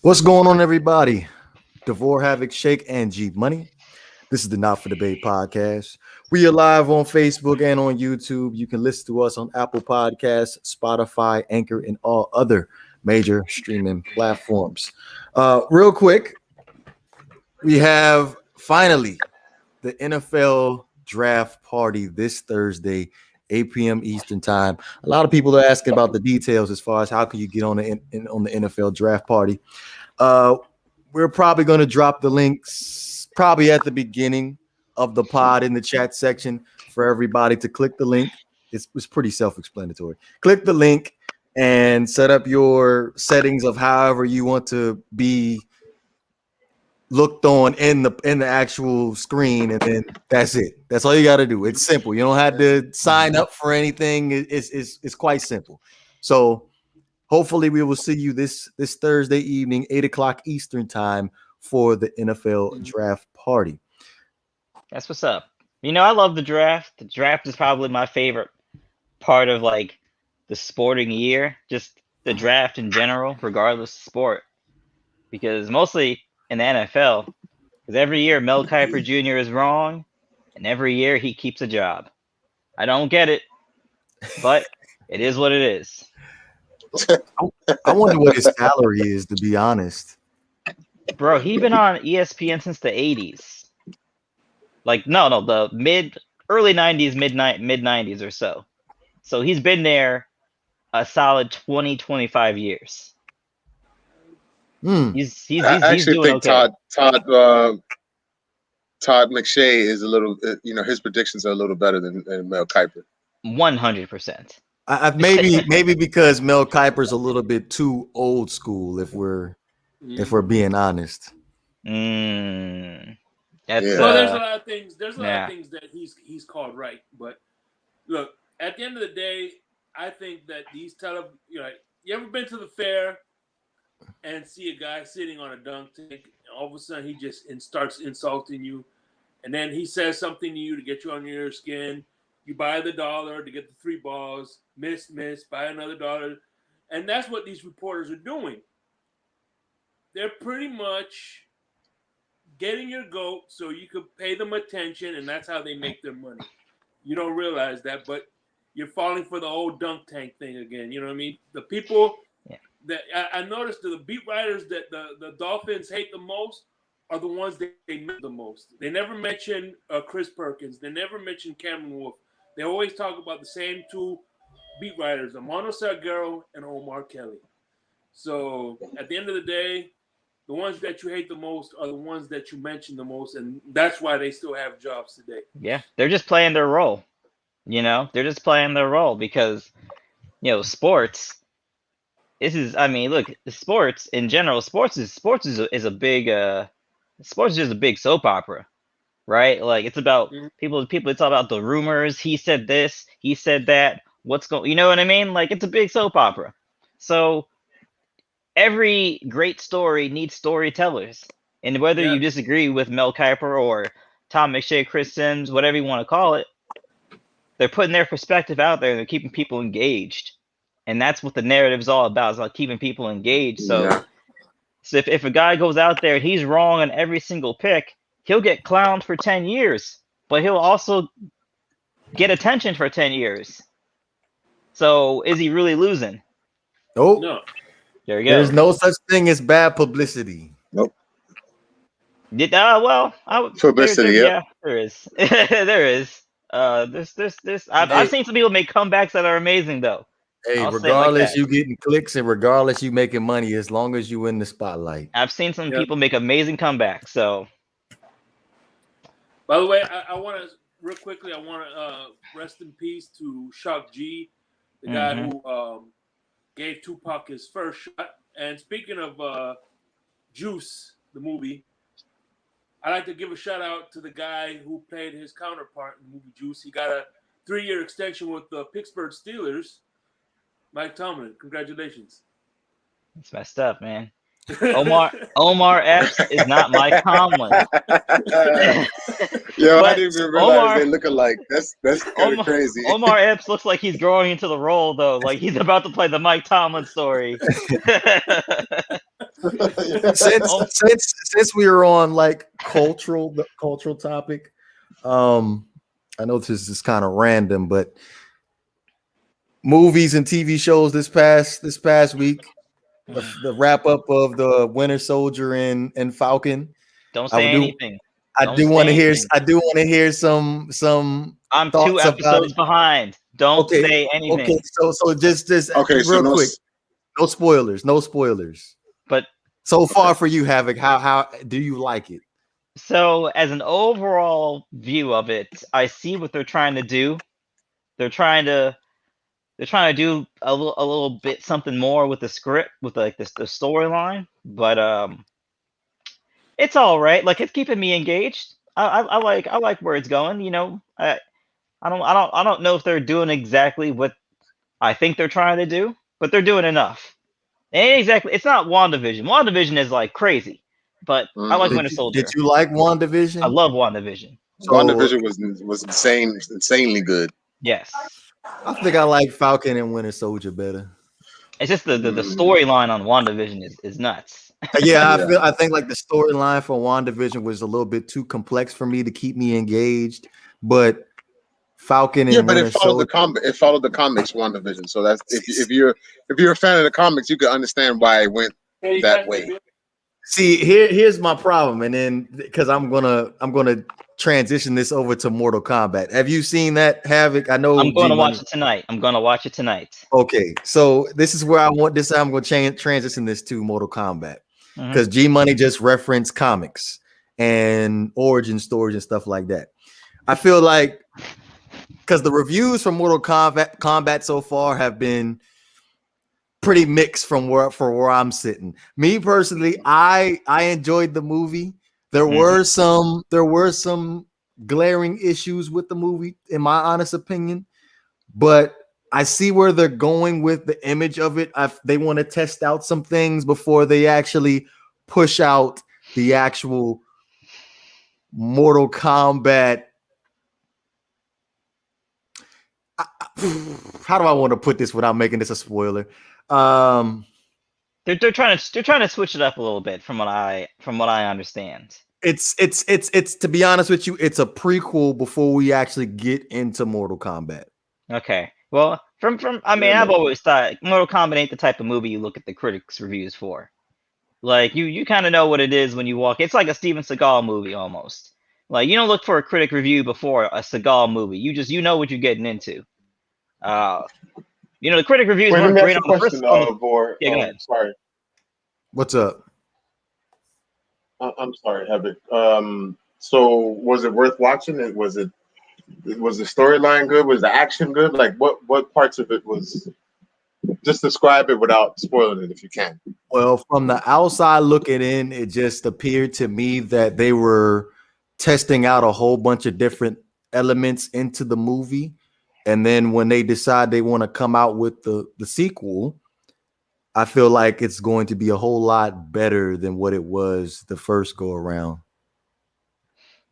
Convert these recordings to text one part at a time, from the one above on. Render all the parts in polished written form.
What's going on, everybody? Devore Havoc, Shake, and G Money. This is the Not for Debate podcast. We are live on Facebook and on YouTube. You can listen to us on Apple Podcasts, Spotify, Anchor, and all other major streaming platforms. Real quick, we have finally the NFL draft party this Thursday, 8 p.m. Eastern time. A lot of people are asking about the details as far as how can you get on the NFL draft party. We're probably going to drop the links probably at the beginning of the pod in the chat section for everybody to click the link. It's pretty self-explanatory. Click the link and set up your settings of however you want to be looked on in the actual screen, and then that's it. That's all you got to do. It's simple. You don't have to sign up for anything. It's quite simple. So hopefully we will see you this Thursday evening, 8:00 Eastern time for the NFL draft party. That's what's up. You know, I love the draft. The draft is probably my favorite part of like the sporting year, just the draft in general, regardless of sport. Because mostly in the NFL, because every year Mel Kiper Jr. is wrong, and every year he keeps a job. I don't get it, but it is what it is. I wonder what his salary is, to be honest. Bro, he's been on ESPN since the 80s. Like, no, the early 90s, mid 90s or so. So he's been there a solid 20, 25 years. He's doing think okay. Todd McShay is a little, his predictions are a little better than Mel Kiper. 100%. Maybe because Mel Kiper's a little bit too old school, if we're being honest. Well, there's a lot of things. There's a lot of things that he's called right. But look, at the end of the day, I think that these you ever been to the fair and see a guy sitting on a dunk tank, and all of a sudden he just starts insulting you, and then he says something to you to get you on your skin. You buy the $1 to get the 3 balls, miss, buy another $1. And that's what these reporters are doing. They're pretty much getting your goat so you could pay them attention, and that's how they make their money. You don't realize that, but you're falling for the old dunk tank thing again. You know what I mean? The people that I noticed, the beat writers that the Dolphins hate the most are the ones that they know the most. They never mention Chris Perkins. They never mention Cameron Wolf. They always talk about the same two beat writers, Amano Salguero and Omar Kelly. So at the end of the day, the ones that you hate the most are the ones that you mention the most, and that's why they still have jobs today. Yeah, they're just playing their role. They're just playing their role because, sports. Look, sports in general. Sports is a big sports is just a big soap opera, right? Like it's about people. It's all about the rumors. He said this. He said that. What's going? You know what I mean? Like it's a big soap opera. So every great story needs storytellers, and whether you disagree with Mel Kiper or Tom McShay, Chris Sims, whatever you want to call it, they're putting their perspective out there and they're keeping people engaged. And that's what the narrative is all about. It's like keeping people engaged. So if a guy goes out there and he's wrong on every single pick, he'll get clowned for 10 years, but he'll also get attention for 10 years. So is he really losing? Nope. No. There you go. There's no such thing as bad publicity. Nope. Publicity, yeah. There is. There is. I've seen some people make comebacks that are amazing, though. Hey, regardless you getting clicks and regardless you making money, as long as you in the spotlight. I've seen some people make amazing comebacks. So, by the way, I want to real quickly. I want to rest in peace to Shock G, the guy who gave Tupac his first shot. And speaking of Juice, the movie, I'd like to give a shout out to the guy who played his counterpart in the movie Juice. He got a 3-year extension with the Pittsburgh Steelers. Mike Tomlin, congratulations. It's messed up, man. Omar Epps is not Mike Tomlin. Yo, I didn't even realize they look alike. That's kind of crazy. Omar Epps looks like he's growing into the role, though. Like he's about to play the Mike Tomlin story. since we are on like the cultural topic, I know this is kind of random, but movies and TV shows this past week, the wrap up of the Winter Soldier and Falcon. Don't say anything. I do want to hear some. I'm 2 episodes behind. Don't say anything. Okay, so just real quick. No spoilers. But so far for you, Havoc, how do you like it? So as an overall view of it, I see what they're trying to do. They're trying to do a little bit something more with the script, with like the storyline. But it's all right. Like, it's keeping me engaged. I like where it's going. You know, I don't know if they're doing exactly what I think they're trying to do, but they're doing enough. It's not WandaVision. WandaVision is like crazy, but I like Winter Soldier. Did you like WandaVision? I love WandaVision. WandaVision was insanely good. Yes. I think I like Falcon and Winter Soldier better. It's just the storyline on WandaVision is nuts. Yeah, I think like the storyline for WandaVision was a little bit too complex for me to keep me engaged, but Falcon and Winter Soldier, it followed the comics WandaVision. So that's if you're a fan of the comics, you can understand why it went that way. See, here's my problem, and then because I'm gonna transition this over to Mortal Kombat. Have you seen that, Havoc? I know I'm going to watch it tonight. Okay, so this is where I want this. I'm going to transition this to Mortal Kombat because G Money just referenced comics and origin stories and stuff like that. I feel like because the reviews from Mortal Kombat so far have been pretty mixed from where I'm sitting. Me personally, I enjoyed the movie. There were some glaring issues with the movie, in my honest opinion, but I see where they're going with the image of it. They want to test out some things before they actually push out the actual Mortal Kombat. How do I want to put this without making this a spoiler? They're trying to switch it up a little bit from what I understand. It's to be honest with you, it's a prequel before we actually get into Mortal Kombat. Okay. Well, I've always thought Mortal Kombat ain't the type of movie you look at the critics' reviews for. Like, you kind of know what it is when you walk. It's like a Steven Seagal movie almost. Like, you don't look for a critic review before a Seagal movie. You know what you're getting into. The critic reviews weren't great on the first one. Yeah, go ahead. Sorry. What's up? I'm sorry, Havoc. So was it worth watching? Was the storyline good? Was the action good? Like what parts of it was? Just describe it without spoiling it if you can. Well, from the outside looking in, it just appeared to me that they were testing out a whole bunch of different elements into the movie. And then when they decide they want to come out with the sequel, I feel like it's going to be a whole lot better than what it was the first go around.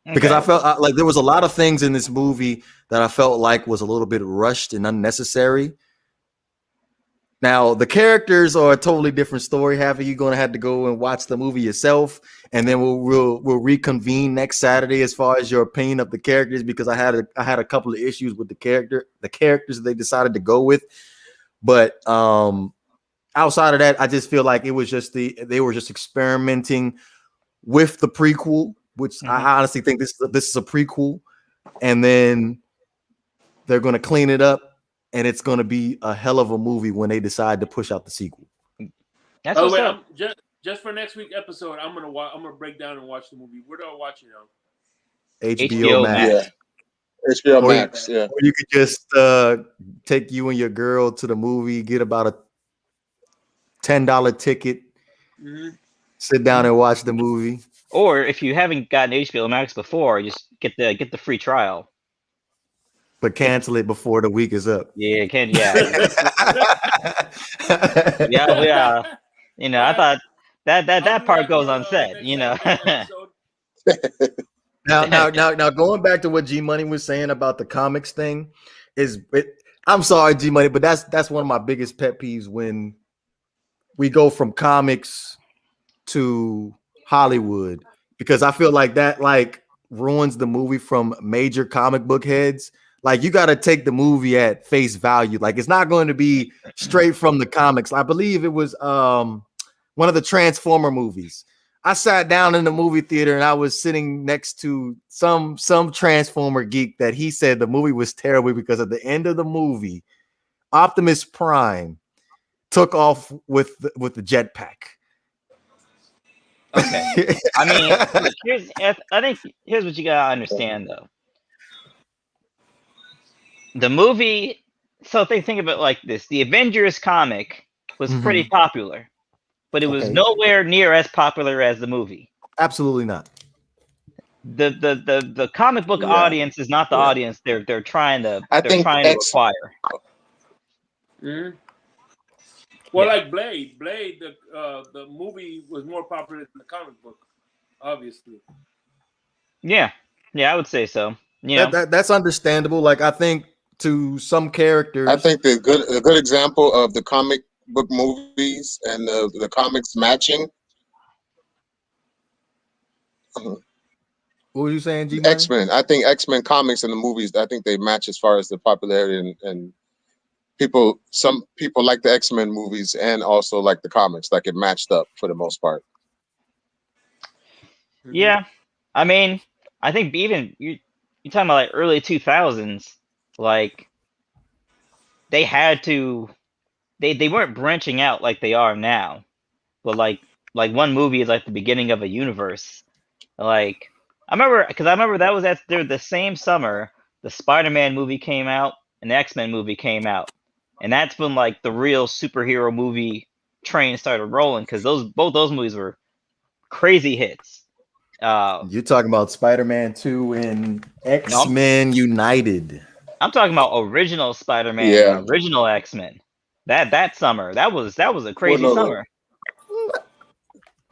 Okay. Because I felt like there was a lot of things in this movie that I felt like was a little bit rushed and unnecessary. Now, the characters are a totally different story. Half of you going to have to go and watch the movie yourself, and then we'll reconvene next Saturday as far as your opinion of the characters, because I had a couple of issues with the characters that they decided to go with. But outside of that, I just feel like it was just they were just experimenting with the prequel, which I honestly think this is a prequel, and then they're going to clean it up. And it's going to be a hell of a movie when they decide to push out the sequel. That's just for next week episode, I'm gonna break down and watch the movie. Where do I watch it on? HBO Max. Yeah. HBO Max. Yeah. Or you could just take you and your girl to the movie, get about a $10 ticket, sit down and watch the movie. Or if you haven't gotten HBO Max before, just get the free trial. But cancel it before the week is up. Yeah, yeah. I thought that part goes unsaid. Now, going back to what G Money was saying about the comics thing, I'm sorry, G Money, but that's one of my biggest pet peeves when we go from comics to Hollywood because I feel like that like ruins the movie from major comic book heads. Like you got to take the movie at face value. Like it's not going to be straight from the comics. I believe it was one of the Transformer movies. I sat down in the movie theater and I was sitting next to some Transformer geek that he said the movie was terrible because at the end of the movie, Optimus Prime took off with the jetpack. Okay. I mean, here's what you gotta understand though. The movie, so think of it like this: the Avengers comic was pretty popular, but it was nowhere near as popular as the movie. Absolutely not. The comic book audience is not the audience they're trying to acquire. Mm-hmm. Well, like Blade, the movie was more popular than the comic book, obviously. Yeah, I would say so. That's understandable. Like I think to some characters, I think a good example of the comic book movies and the comics matching. What were you saying, G? X-Men. I think X-Men comics and the movies, I think they match as far as the popularity and people. Some people like the X-Men movies and also like the comics. Like it matched up for the most part. Yeah, I mean, I think even you're talking about like early 2000s, like they had to, they weren't branching out like they are now, but like one movie is like the beginning of a universe. Like I remember that was the same summer the Spider-Man movie came out and the X-Men movie came out, and that's when like the real superhero movie train started rolling because both those movies were crazy hits. You're talking about Spider-Man 2 and X-Men United. I'm talking about original Spider-Man, and original X-Men. That summer, that was a crazy summer.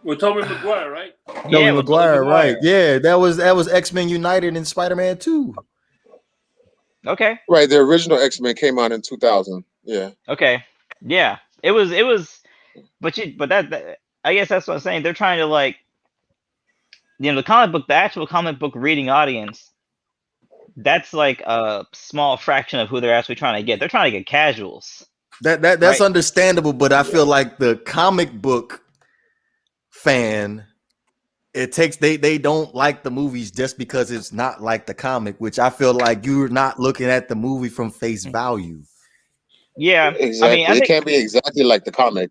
With Tobey Maguire, right? Tobey Maguire, right? Yeah, that was X-Men United and Spider-Man 2. Okay. Right, the original X-Men came out in 2000. Yeah. Okay. Yeah, it was, but that I guess that's what I'm saying. They're trying to like, the actual comic book reading audience. That's like a small fraction of who they're actually trying to get. They're trying to get casuals. That's understandable, but I feel like the comic book fan, they don't like the movies just because it's not like the comic, which I feel like you're not looking at the movie from face value. Yeah, exactly. I mean, it can't be exactly like the comic.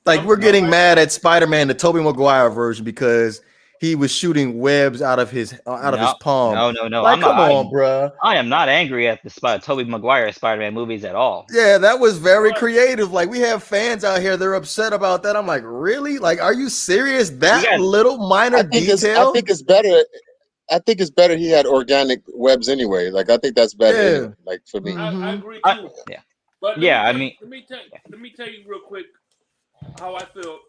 Like we're getting mad at Spider-Man, the Tobey Maguire version, because he was shooting webs out of his palm. No. Like, come on, bro. I am not angry at the Tobey Maguire Spider-Man movies at all. Yeah, that was very creative. Like, we have fans out here, they're upset about that. I'm like, really? Like, are you serious? That little minor detail? I think it's better. I think it's better he had organic webs anyway. Like, I think that's better. Yeah. Anyway, like for me. I agree too. But let me tell you real quick how I feel.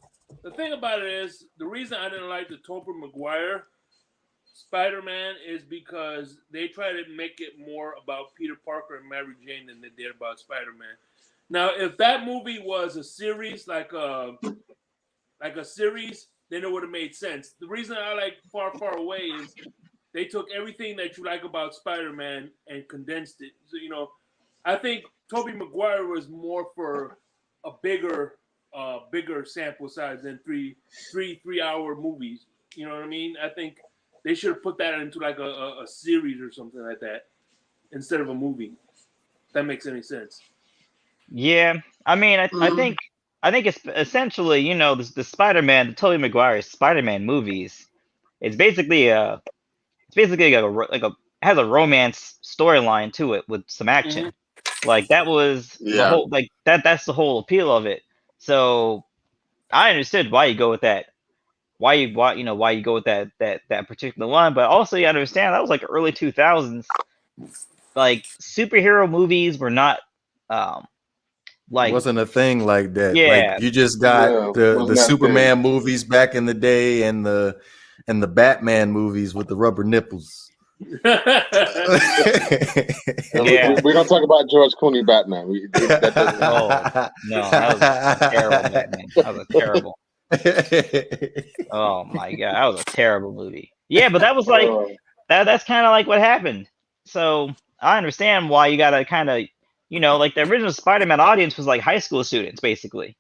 The thing about it is, the reason I didn't like the Tobey Maguire Spider-Man is because they try to make it more about Peter Parker and Mary Jane than they did about Spider-Man. Now, if that movie was a series, like a series, then it would have made sense. The reason I like Far, Far Away is they took everything that you like about Spider-Man and condensed it. So, I think Tobey Maguire was more for a bigger sample size than three 3-hour movies. You know what I mean? I think they should have put that into like a series or something like that instead of a movie. If that makes any sense. Yeah, I mean, I think it's essentially, the Spider-Man, the Tobey Maguire Spider-Man movies. It's basically like a has a romance storyline to it with some action. Mm-hmm. Like that was the whole that's the whole appeal of it. So I understood why you go with that. Why you go with that particular line, but also you understand that was like early 2000s. Like superhero movies were not like wasn't a thing like that. Yeah, like you just got the Superman movies back in the day and the Batman movies with the rubber nipples. Yeah. We don't talk about George Clooney Batman. That doesn't Oh no, that was terrible, Batman. That was a terrible. Oh my god, that was a terrible movie. Yeah, but that was like that's kind of like what happened. So I understand why you gotta kind of, like the original Spider-Man audience was like high school students, basically,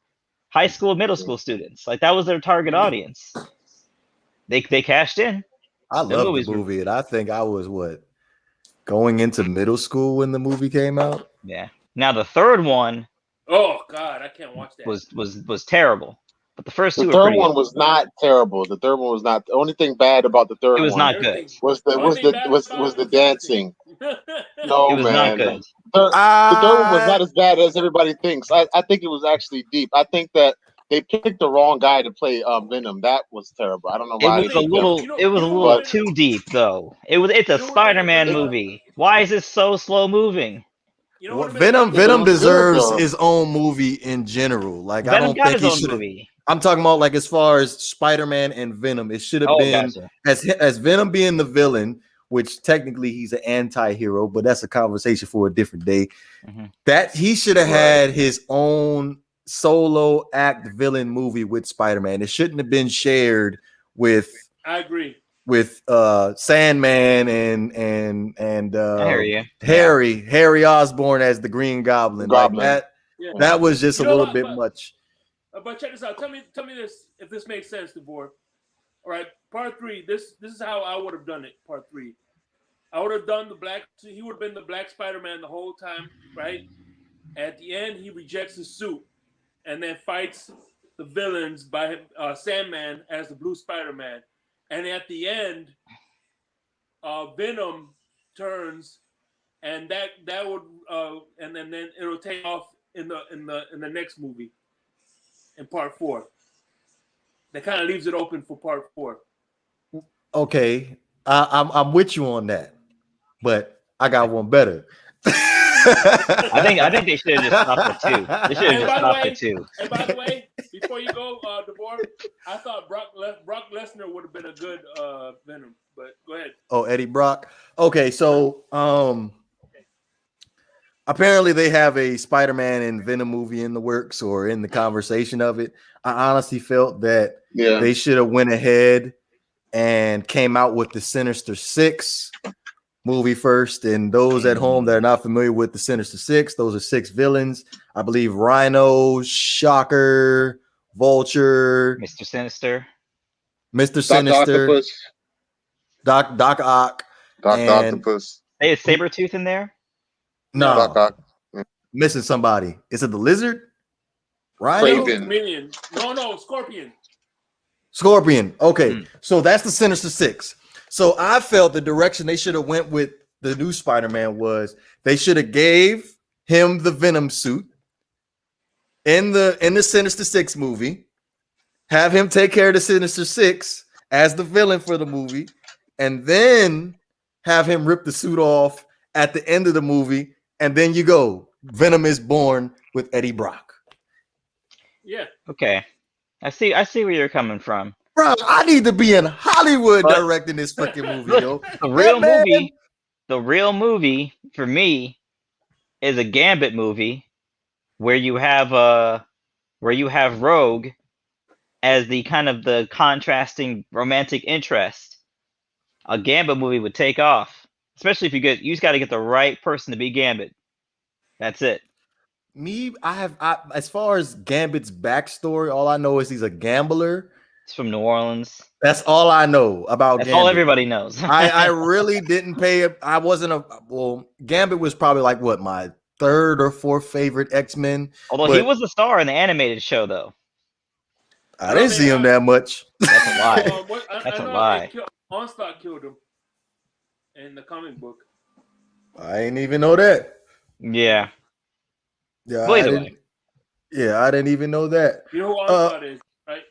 high school, middle school students. Like that was their target audience. They cashed in. I loved the movie, and I think I was going into middle school when the movie came out. Yeah. Now the third one. Oh God, I can't watch that. Was terrible. But the first two were third pretty one good. was not terrible. The third one was not. The only thing bad about the third one. It was not good. Was the dancing. No, it was man. not good. The third one was not as bad as everybody thinks. I think it was actually deep. I think that they picked the wrong guy to play Venom. That was terrible. I don't know why. It was a little too deep, though. It's a Spider-Man movie. Why is it so slow moving? Venom deserves his own movie in general. Like Venom I don't think he should. I'm talking about like as far as Spider-Man and Venom, it should have been as Venom being the villain, which technically he's an anti-hero, but that's a conversation for a different day. Mm-hmm. That he should have had his own solo act villain movie with Spider-Man. It shouldn't have been shared with. I agree. With Sandman and Harry Osborn as the Green Goblin. Like that was just a little bit much. But check this out. Tell me this if this makes sense, DeVore. All right, part 3. This is how I would have done it. Part 3. I would have done he would have been the Black Spider-Man the whole time, right? At the end, he rejects his suit and then fights the villains by Sandman as the Blue Spider-Man. And at the end, Venom turns, and that would and then it'll take off in the next movie, in part 4. That kind of leaves it open for part 4. Okay, I'm with you on that, but I got one better. I think they should have just stopped at 2. They should have just stopped at 2. And by the way, before you go, DeVore, I thought Brock Lesnar would have been a good Venom, but go ahead. Oh, Eddie Brock. Okay, so apparently they have a Spider-Man and Venom movie in the works or in the conversation of it. I honestly felt that they should have went ahead and came out with the Sinister Six movie first. And those at home that are not familiar with the Sinister Six, those are 6 villains. I believe Rhino, Shocker, Vulture, Mr. Sinister, Doc Ock, and Octopus. Hey, is Sabretooth in there? No, Doc Ock. Missing somebody. Is it the Lizard? Rhino? No, Scorpion. Scorpion. Okay, so that's the Sinister Six. So I felt the direction they should have went with the new Spider-Man was they should have gave him the Venom suit in the Sinister Six movie, have him take care of the Sinister Six as the villain for the movie, and then have him rip the suit off at the end of the movie, and then you go Venom is born with Eddie Brock. Yeah. Okay. I see where you're coming from. Bro, I need to be in Hollywood directing this freaking movie, yo. The real movie for me is a Gambit movie where you have Rogue as the kind of the contrasting romantic interest. A Gambit movie would take off, especially if you just got to get the right person to be Gambit. That's it. As far as Gambit's backstory, all I know is he's a gambler. It's from New Orleans. That's all I know about That's Gambit. all everybody knows. I really didn't pay. Gambit was probably like my 3rd or 4th favorite X-Men. Although he was the star in the animated show, though. I didn't see him that much. That's a lie. That's a lie. Onslaught killed him in the comic book. I didn't even know that. Yeah. Yeah. I didn't even know that. You know who Onslaught is, right?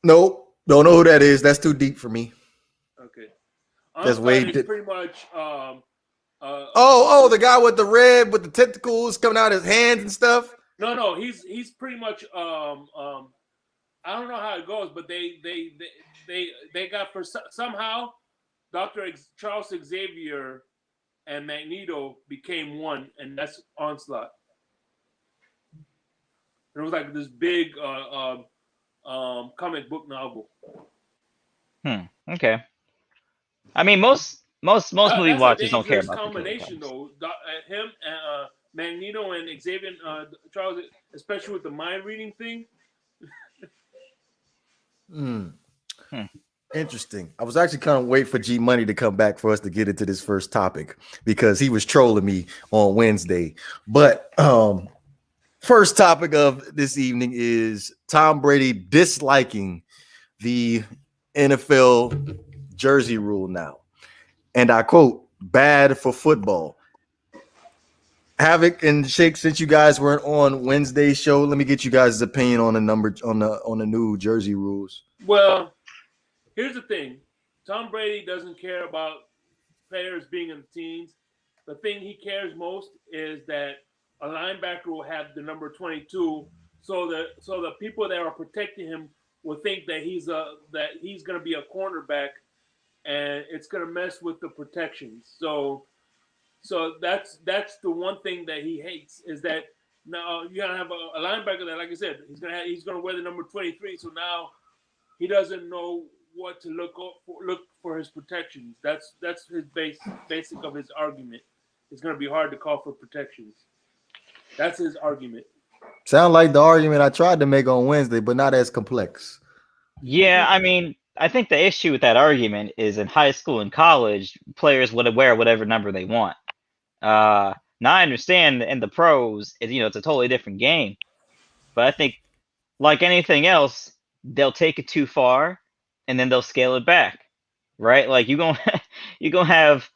Nope. Don't know who that is. That's too deep for me. Okay. That's way pretty much. The guy with the red with the tentacles coming out his hands and stuff. No. He's pretty much. I don't know how it goes, but they got somehow Charles Xavier and Magneto became one, and that's Onslaught. It was like this big comic book novel. Okay. I mean, most movie watchers don't care about the combination, though. Him, Magneto, and Xavier, Charles, especially with the mind reading thing. Interesting. I was actually kind of waiting for G Money to come back for us to get into this first topic because he was trolling me on Wednesday. But first topic of this evening is Tom Brady disliking the NFL jersey rule now. And I quote, bad for football. Havoc and Shake, since you guys weren't on Wednesday's show, let me get you guys' opinion on the number on the new jersey rules. Well, here's the thing. Tom Brady doesn't care about players being in teams. The thing he cares most is that a linebacker will have the number 22, so the people that are protecting him will think that he's going to be a cornerback, and it's going to mess with the protections. So that's the one thing that he hates, is that now you're gonna have a linebacker that, like I said, he's gonna wear the number 23. So now he doesn't know what to look for his protections. That's his basic of his argument. It's gonna be hard to call for protections. That's his argument. Sound like the argument I tried to make on Wednesday, but not as complex. Yeah, I mean, I think the issue with that argument is in high school and college, players would wear whatever number they want. Now I understand in the pros, it's a totally different game, but I think like anything else, they'll take it too far and then they'll scale it back, right? Like you're gonna have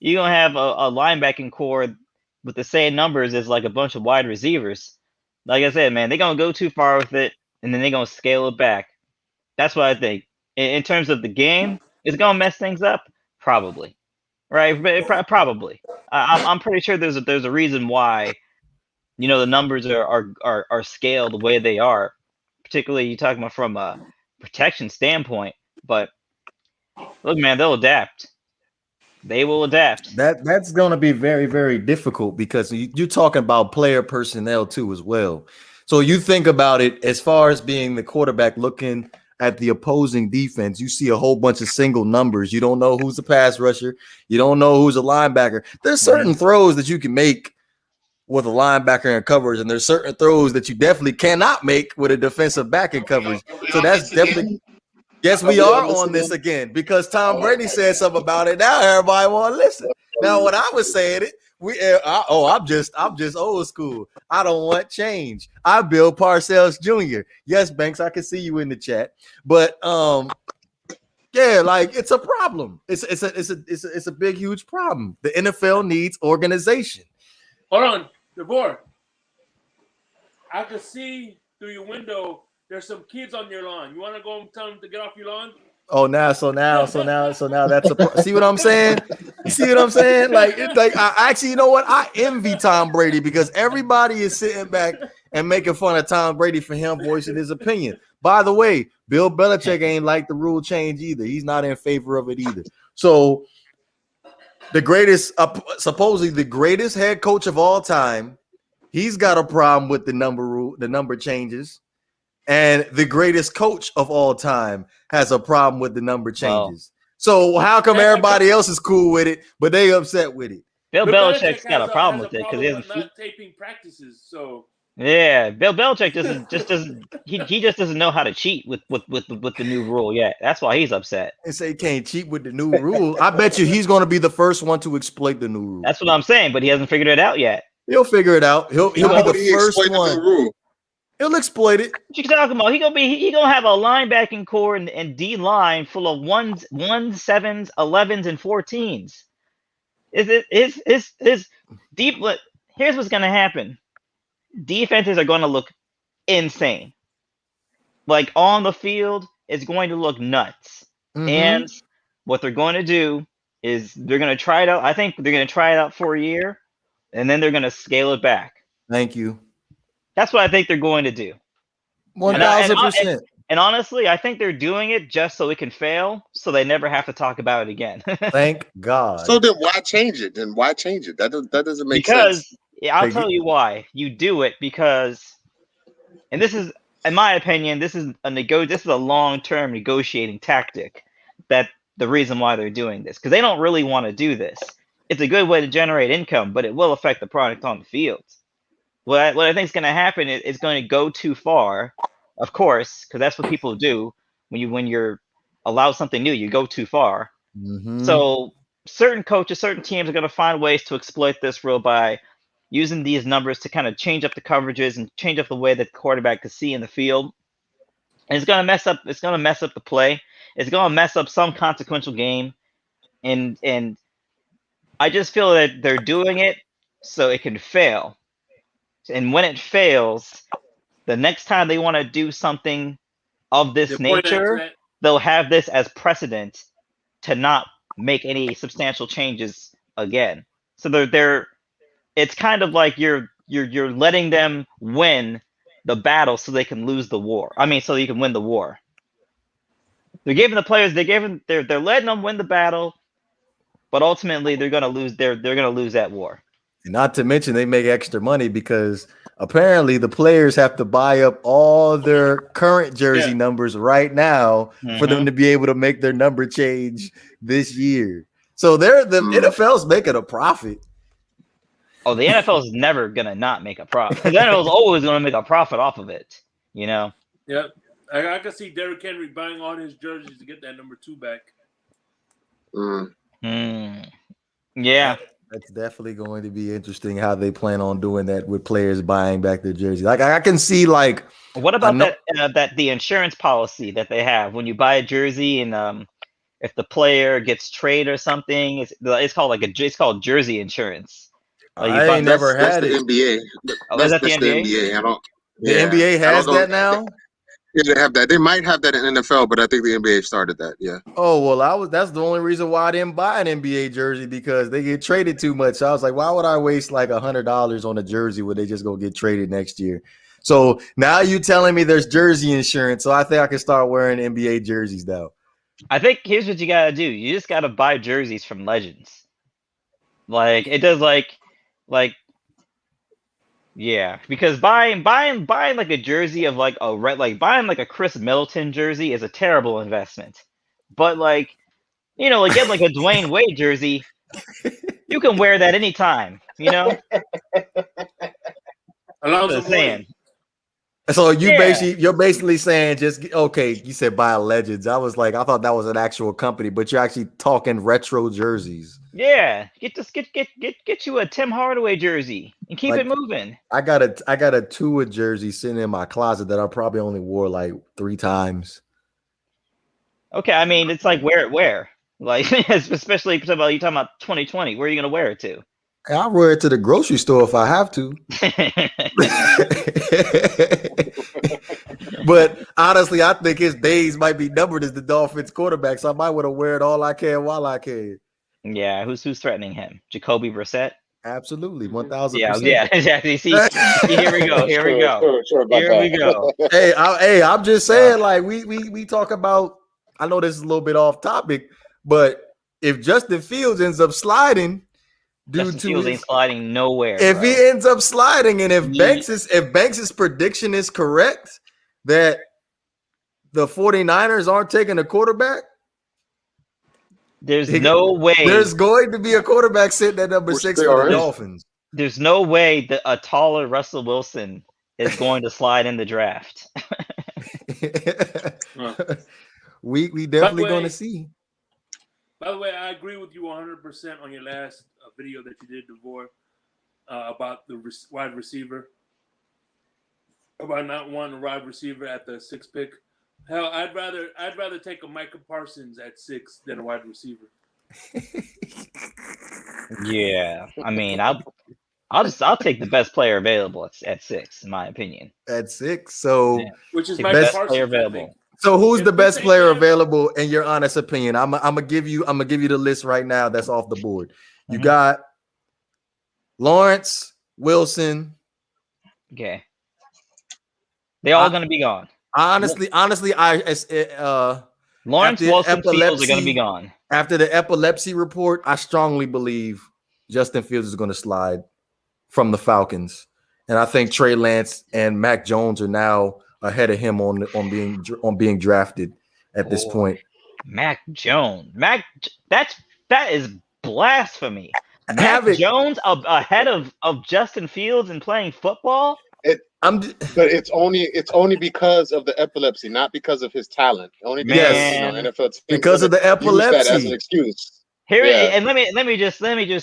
a linebacking core with the same numbers as like a bunch of wide receivers. Like I said, man, they're gonna go too far with it and then they're gonna scale it back. That's what I think. In terms of the game, it's gonna mess things up, probably, right? Probably. I'm pretty sure there's a reason why, the numbers are scaled the way they are. Particularly, you're talking about from a protection standpoint. But look, man, they'll adapt. They will adapt. That's going to be very, very difficult because you're talking about player personnel too as well. So you think about it as far as being the quarterback looking at the opposing defense, you see a whole bunch of single numbers. You don't know who's a pass rusher. You don't know who's a linebacker. There's certain throws that you can make with a linebacker in coverage, and there's certain throws that you definitely cannot make with a defensive back in coverage. So that's definitely – yes, we are on this again because Tom Brady said something about it. Now everybody want to listen. Now when I was saying it, I'm just old school. I don't want change. I Bill Parcells Jr. Yes, Banks, I can see you in the chat, but yeah, like it's a problem. It's a big, huge problem. The NFL needs organization. Hold on, DeVore. I can see through your window. There's some kids on your lawn. You want to go and tell them to get off your lawn? Oh, so now that's see what I'm saying? You see what I'm saying? Like, it's like I actually, you know what? I envy Tom Brady because everybody is sitting back and making fun of Tom Brady for him voicing his opinion. By the way, Bill Belichick ain't like the rule change either. He's not in favor of it either. So the greatest, supposedly the greatest head coach of all time, he's got a problem with the number changes. And the greatest coach of all time has a problem with the number changes. So how come everybody else is cool with it, but they upset with it? Bill Belichick's got a problem with it because he hasn't not taping practices. So yeah, Bill Belichick doesn't know how to cheat with the new rule yet. That's why he's upset. And say he can't cheat with the new rule. I bet you he's going to be the first one to exploit the new rule. That's what I'm saying, but he hasn't figured it out yet. He'll figure it out. He'll be the first one. He'll exploit it. What you talking about? He gonna have a linebacking core and D line full of ones, 7s, 11s, and 14s. Is deep? Here's what's gonna happen. Defenses are gonna look insane. Like on the field, it's going to look nuts. Mm-hmm. And what they're going to do is they're gonna try it out. I think they're gonna try it out for a year, and then they're gonna scale it back. Thank you. That's what I think they're going to do. 1,000%. And honestly, I think they're doing it just so it can fail, so they never have to talk about it again. Thank God. So then why change it? That doesn't make sense. Because I'll tell you why. You do it because, and this is, in my opinion, this is a long-term negotiating tactic. That the reason why they're doing this, because they don't really want to do this. It's a good way to generate income, but it will affect the product on the field. What I think is going to happen is it's going to go too far, of course, because that's what people do when you're allowed something new. You go too far. Mm-hmm. So certain coaches, certain teams are going to find ways to exploit this rule by using these numbers to kind of change up the coverages and change up the way that the quarterback could see in the field. And it's going to mess up the play. It's going to mess up some consequential game. And I just feel that they're doing it so it can fail. And when it fails, the next time they want to do something of this nature, they'll have this as precedent to not make any substantial changes again. So they're it's kind of like you're letting them win the battle so they can lose the war. I mean, so you can win the war. They're giving the players, they're letting them win the battle, but ultimately they're gonna lose. They're gonna lose that war. And not to mention they make extra money because apparently the players have to buy up all their current jersey numbers right now for them to be able to make their number change this year. So the NFL's making a profit. Oh, the NFL is never gonna not make a profit. The NFL is always gonna make a profit off of it. You know. Yep. I can see Derrick Henry buying all his jerseys to get that number 2 back. Yeah. That's definitely going to be interesting how they plan on doing that with players buying back their jersey. Like I can see, like, what about that the insurance policy that they have when you buy a jersey and if the player gets traded or something, it's called jersey insurance. Like I ain't never had it. That's the NBA. That's the NBA. I don't. The NBA has that now. Yeah, they have that. They might have that in NFL, but I think the NBA started that. Yeah. Oh well, that's the only reason why I didn't buy an NBA jersey, because they get traded too much. So I was like, why would I waste like $100 on a jersey when they just go get traded next year? So now you telling me there's jersey insurance, so I think I can start wearing NBA jerseys now. I think here's what you gotta do: you just gotta buy jerseys from legends. Like it does, like. Yeah, because buying like a jersey of like buying like a Chris Middleton jersey is a terrible investment. But like, like getting like a Dwayne Wade jersey, you can wear that anytime, Alonzo saying. So you're basically saying you said buy legends. I thought that was an actual company, but you're actually talking retro jerseys. Yeah, get you a Tim Hardaway jersey and keep it moving. I got a Tua jersey sitting in my closet that I probably only wore like 3 times. Okay, I mean it's like where? Like especially you're talking about 2020. Where are you gonna wear it to? I'll wear it to the grocery store if I have to. But honestly, I think his days might be numbered as the Dolphins quarterback, so I might want to wear it all I can while I can. Yeah, who's threatening him? Jacoby Brissett? Absolutely, 1,000%. Yeah, exactly. See, here we go. Here we go. Hey, I'm just saying, like we talk about. I know this is a little bit off topic, but if Justin Fields ends up sliding, Justin Fields ain't sliding nowhere. If he ends up sliding, and if Banks's prediction is correct that the 49ers aren't taking a quarterback, there's no way. There's going to be a quarterback sitting at number 6 for the Dolphins. There's no way that a taller Russell Wilson is going to slide in the draft. We definitely going to see. By the way, I agree with you 100% on your last video that you did, DeVore, about the wide receiver, about not wanting a wide receiver at the 6th pick. Hell, I'd rather take a Micah Parsons at 6 than a wide receiver. Yeah, I mean, I'll take the best player available at 6, in my opinion. At 6, so which is my best player available. So who's the best player available in your honest opinion? I'm gonna give you the list right now that's off the board. You got Lawrence, Wilson. Okay. They all gonna be gone. Honestly, Lawrence, Wilson, Fields are going to be gone. After the epilepsy report, I strongly believe Justin Fields is going to slide from the Falcons, and I think Trey Lance and Mac Jones are now ahead of him on being drafted at this point. Mac Jones, that is blasphemy. Mac Jones ahead of Justin Fields and playing football. But it's only because of the epilepsy, not because of his talent. Only because NFL teams because of the epilepsy. Use that as an excuse. And let me just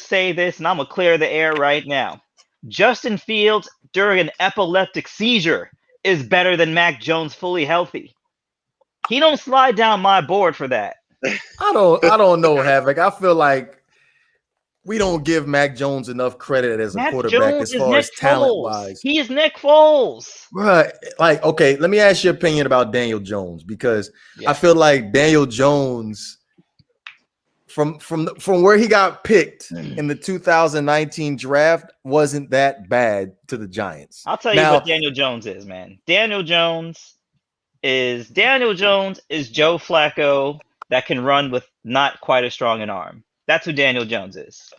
say this, and I'm gonna clear the air right now. Justin Fields during an epileptic seizure is better than Mac Jones fully healthy. He don't slide down my board for that. I don't know, Havoc. I feel like we don't give Mac Jones enough credit as a quarterback as far as talent-wise. He is Nick Foles. Right. Like, okay, let me ask your opinion about Daniel Jones, because I feel like Daniel Jones, from where he got picked in the 2019 draft, wasn't that bad to the Giants. I'll tell you what Daniel Jones is, man. Daniel Jones is Joe Flacco that can run with not quite as strong an arm. That's who Daniel Jones is.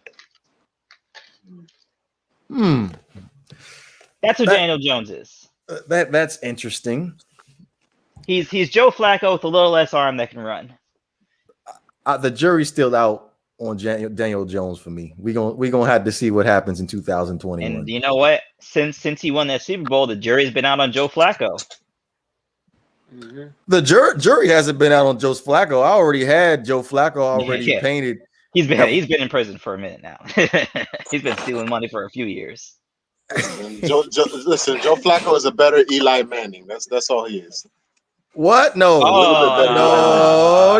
That's who Daniel Jones is. That's interesting. He's Joe Flacco with a little less arm that can run. The jury's still out on Daniel Jones for me. We're gonna have to see what happens in 2021. And you know what? Since he won that Super Bowl, the jury's been out on Joe Flacco. Mm-hmm. The jury hasn't been out on Joe Flacco. I already had Joe Flacco painted. He's been in prison for a minute now. He's been stealing money for a few years. Joe Flacco is a better Eli Manning. That's all he is. What? No. No.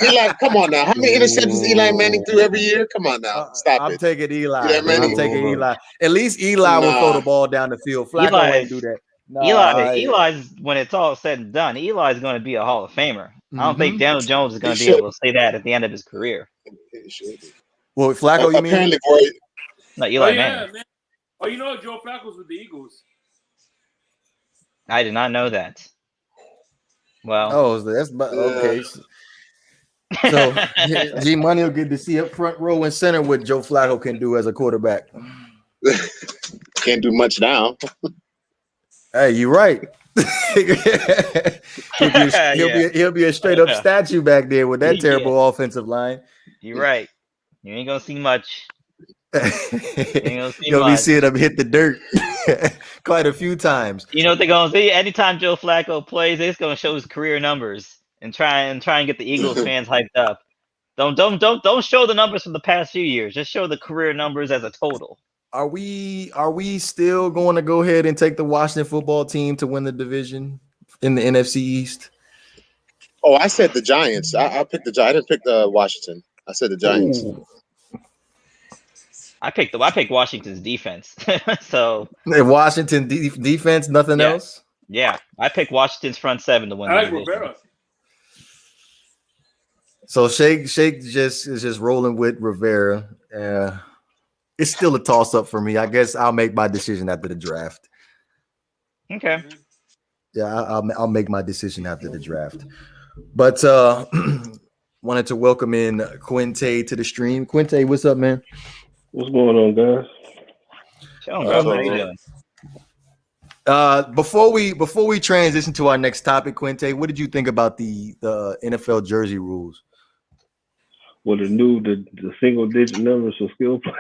Eli, come on now. How many interceptions Eli Manning threw every year? Come on now. Stop I'm it. taking Eli. I'm taking Eli. At least Eli will throw the ball down the field. Flacco ain't do that. Eli's, when it's all said and done, Eli's going to be a Hall of Famer. I don't think Daniel Jones is going to be able to say that at the end of his career. Well, Flacco, you mean? No, Eli Manning. Man. Oh, you know Joe Flacco's with the Eagles. I did not know that. Well. That's okay. So G Money will get to see up front row and center what Joe Flacco can do as a quarterback. Can't do much now. Hey, you're right. he'll be a straight up statue back there with that terrible offensive line. You're right. You ain't gonna see much. You'll be seeing him hit the dirt quite a few times. You know what they're gonna see? Anytime Joe Flacco plays, it's gonna show his career numbers and try and get the Eagles fans hyped up. Don't show the numbers from the past few years. Just show the career numbers as a total. Are we still going to go ahead and take the Washington football team to win the division in the NFC East? Oh, I said the Giants. I picked the Giants. I didn't pick Washington. I said the Giants. Ooh. I picked Washington's defense. So Washington defense, nothing else. Yeah, I picked Washington's front seven to win the division. Rivera. So Shake is just rolling with Rivera. It's still a toss-up for me. I guess I'll make my decision after the draft. Okay. Yeah, I'll make my decision after the draft. But wanted to welcome in Quinte to the stream. Quinte, what's up, man? What's going on, guys? How you doing? Before we transition to our next topic, Quinte, what did you think about the NFL jersey rules? Well, the single-digit numbers for skill players.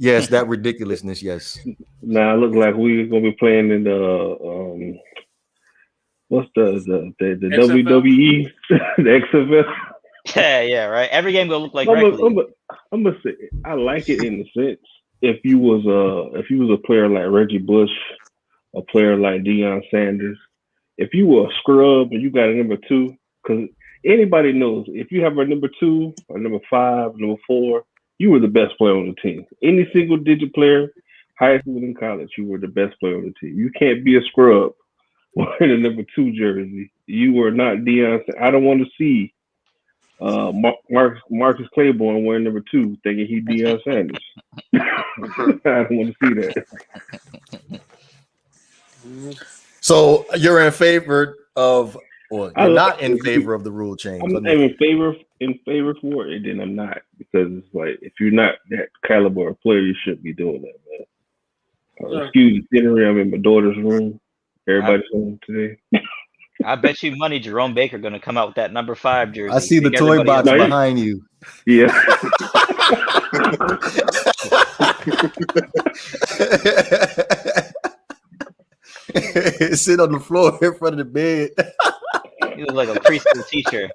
Yes, that ridiculousness. Yes. Now it looks like we're gonna be playing in the what's the WWE, the XFL. Yeah, right. Every game gonna look like. I'm gonna say I like it in the sense if you was a player like Reggie Bush, a player like Deion Sanders, if you were a scrub and you got a number 2, because anybody knows if you have a number 2, a number 5, number 4. You were the best player on the team. Any single-digit player, high school and college, you were the best player on the team. You can't be a scrub wearing a number 2 jersey. You were not Deion. I don't want to see Marcus Claiborne wearing number 2, thinking he Deion Sanders. I don't want to see that. So you're in favor of, or you're not in favor of the rule change? I'm in favor for it, and then I'm not, because it's like, if you're not that caliber of player, you shouldn't be doing that, man. Excuse the dinner. I'm in my daughter's room. Everybody's home today. I bet you money Jerome Baker going to come out with that number 5 jersey. I see the toy box behind you. Yeah. Sit on the floor in front of the bed. You look like a preschool teacher.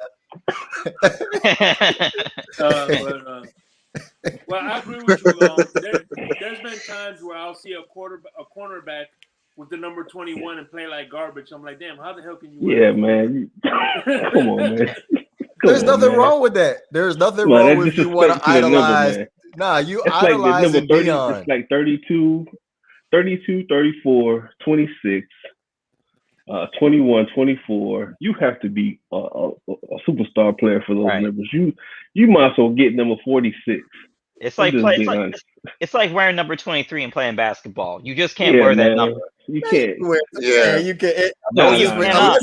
Well, I agree with you. There's been times where I'll see a cornerback with the number 21 and play like garbage. I'm like, damn, how the hell can you win? Yeah, man. Come on, man. There's nothing wrong with that. There's nothing wrong with you want to idolize. You idolize like Deion. It's like 32, 34, 26, 21, 24. You have to be a superstar player for those numbers. You might as well get number 46. It's like wearing number 23 and playing basketball. You just can't wear that number. You can't. Yeah, you can. No, you cannot.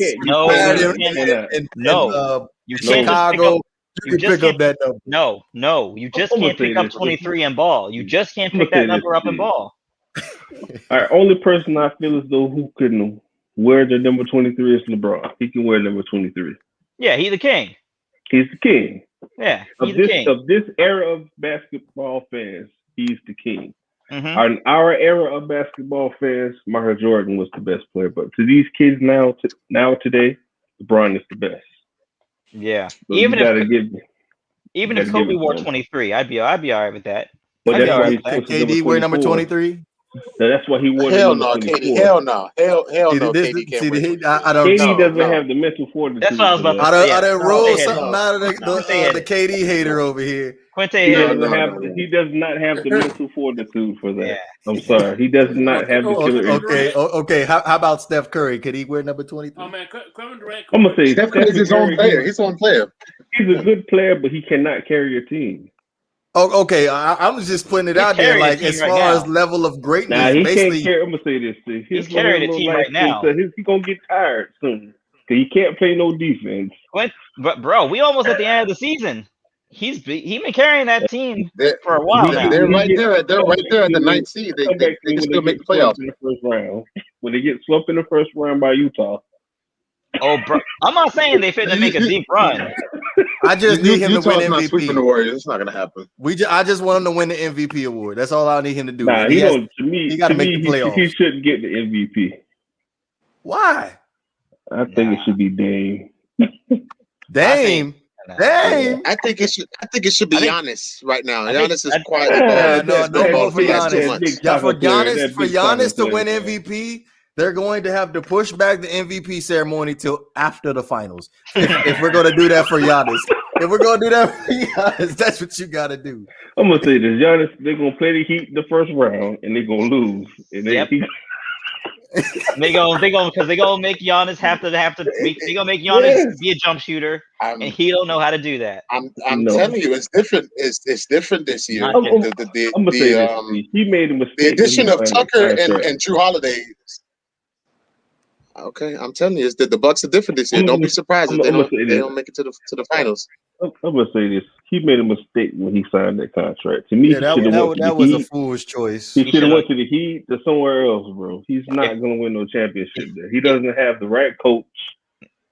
No, you can't. Chicago. You can pick up that number. No, you just can't pick up 23 in ball. You just can't pick that number up in ball. All right, only person I feel as though who couldn't wear the number 23 is LeBron. He can wear number 23. Yeah, he's the king. He's the king. Yeah, he's the king. Of this era of basketball fans, he's the king. Mm-hmm. In our era of basketball fans, Michael Jordan was the best player. But to these kids now today, LeBron is the best. Yeah. So even if Kobe wore 23, I'd be all right with that. But KD wear number 23? That's why he wore hell no, KD. Hell no. Hell no. KD can't wear 23. KD doesn't have the mental fortitude. That's what I was about to say. I done roll something out of the KD hater over here. He does not have the mental fortitude for that. Yeah. I'm sorry. He does not have the killer. Okay. How about Steph Curry? Could he wear number 23? Oh, man. Kevin Durant. I'm going to say Steph is his own player. He's his own player. He's a good player, but he cannot carry a team. Oh, okay. I was just putting it out there, like as far as level of greatness. He can't carry. I'm gonna say this. He's carrying a team right now. He's gonna get tired soon. He can't play no defense. But bro, we almost at the end of the season. He's been carrying that team for a while now. They're right there. They're right there at the 9th seed. They can still make the playoffs in the first round. When they get swept in the first round by Utah. Oh, bro! I'm not saying they fit to make a deep run. I just need him to win MVP. Not sweeping the Warriors. It's not going to happen. I just want him to win the MVP award. That's all I need him to do. Nah, he got to make the playoffs. He shouldn't get the MVP. Why? I think it should be Dame. Dame. I think it should be Giannis right now. Giannis is quiet. No, for Giannis. Yeah, for Giannis to win MVP. They're going to have to push back the MVP ceremony till after the finals. If we're going to do that for Giannis. If we're going to do that for Giannis, that's what you got to do. I'm going to say this. Giannis, they're going to play the Heat the first round, and they're going to lose. And they're going to make Giannis have to they're going to make Giannis be a jump shooter, and he don't know how to do that. I'm telling you, it's different. It's different this year. I'm going to say this. He made a mistake. The addition of Tucker and Drew Holiday. Okay, I'm telling you, the Bucks are different this year. Don't be surprised if they don't make it to the finals. I'm gonna say this: he made a mistake when he signed that contract. To me, that was a foolish choice. He should have went to the Heat or somewhere else, bro. He's not gonna win no championship there. He doesn't have the right coach,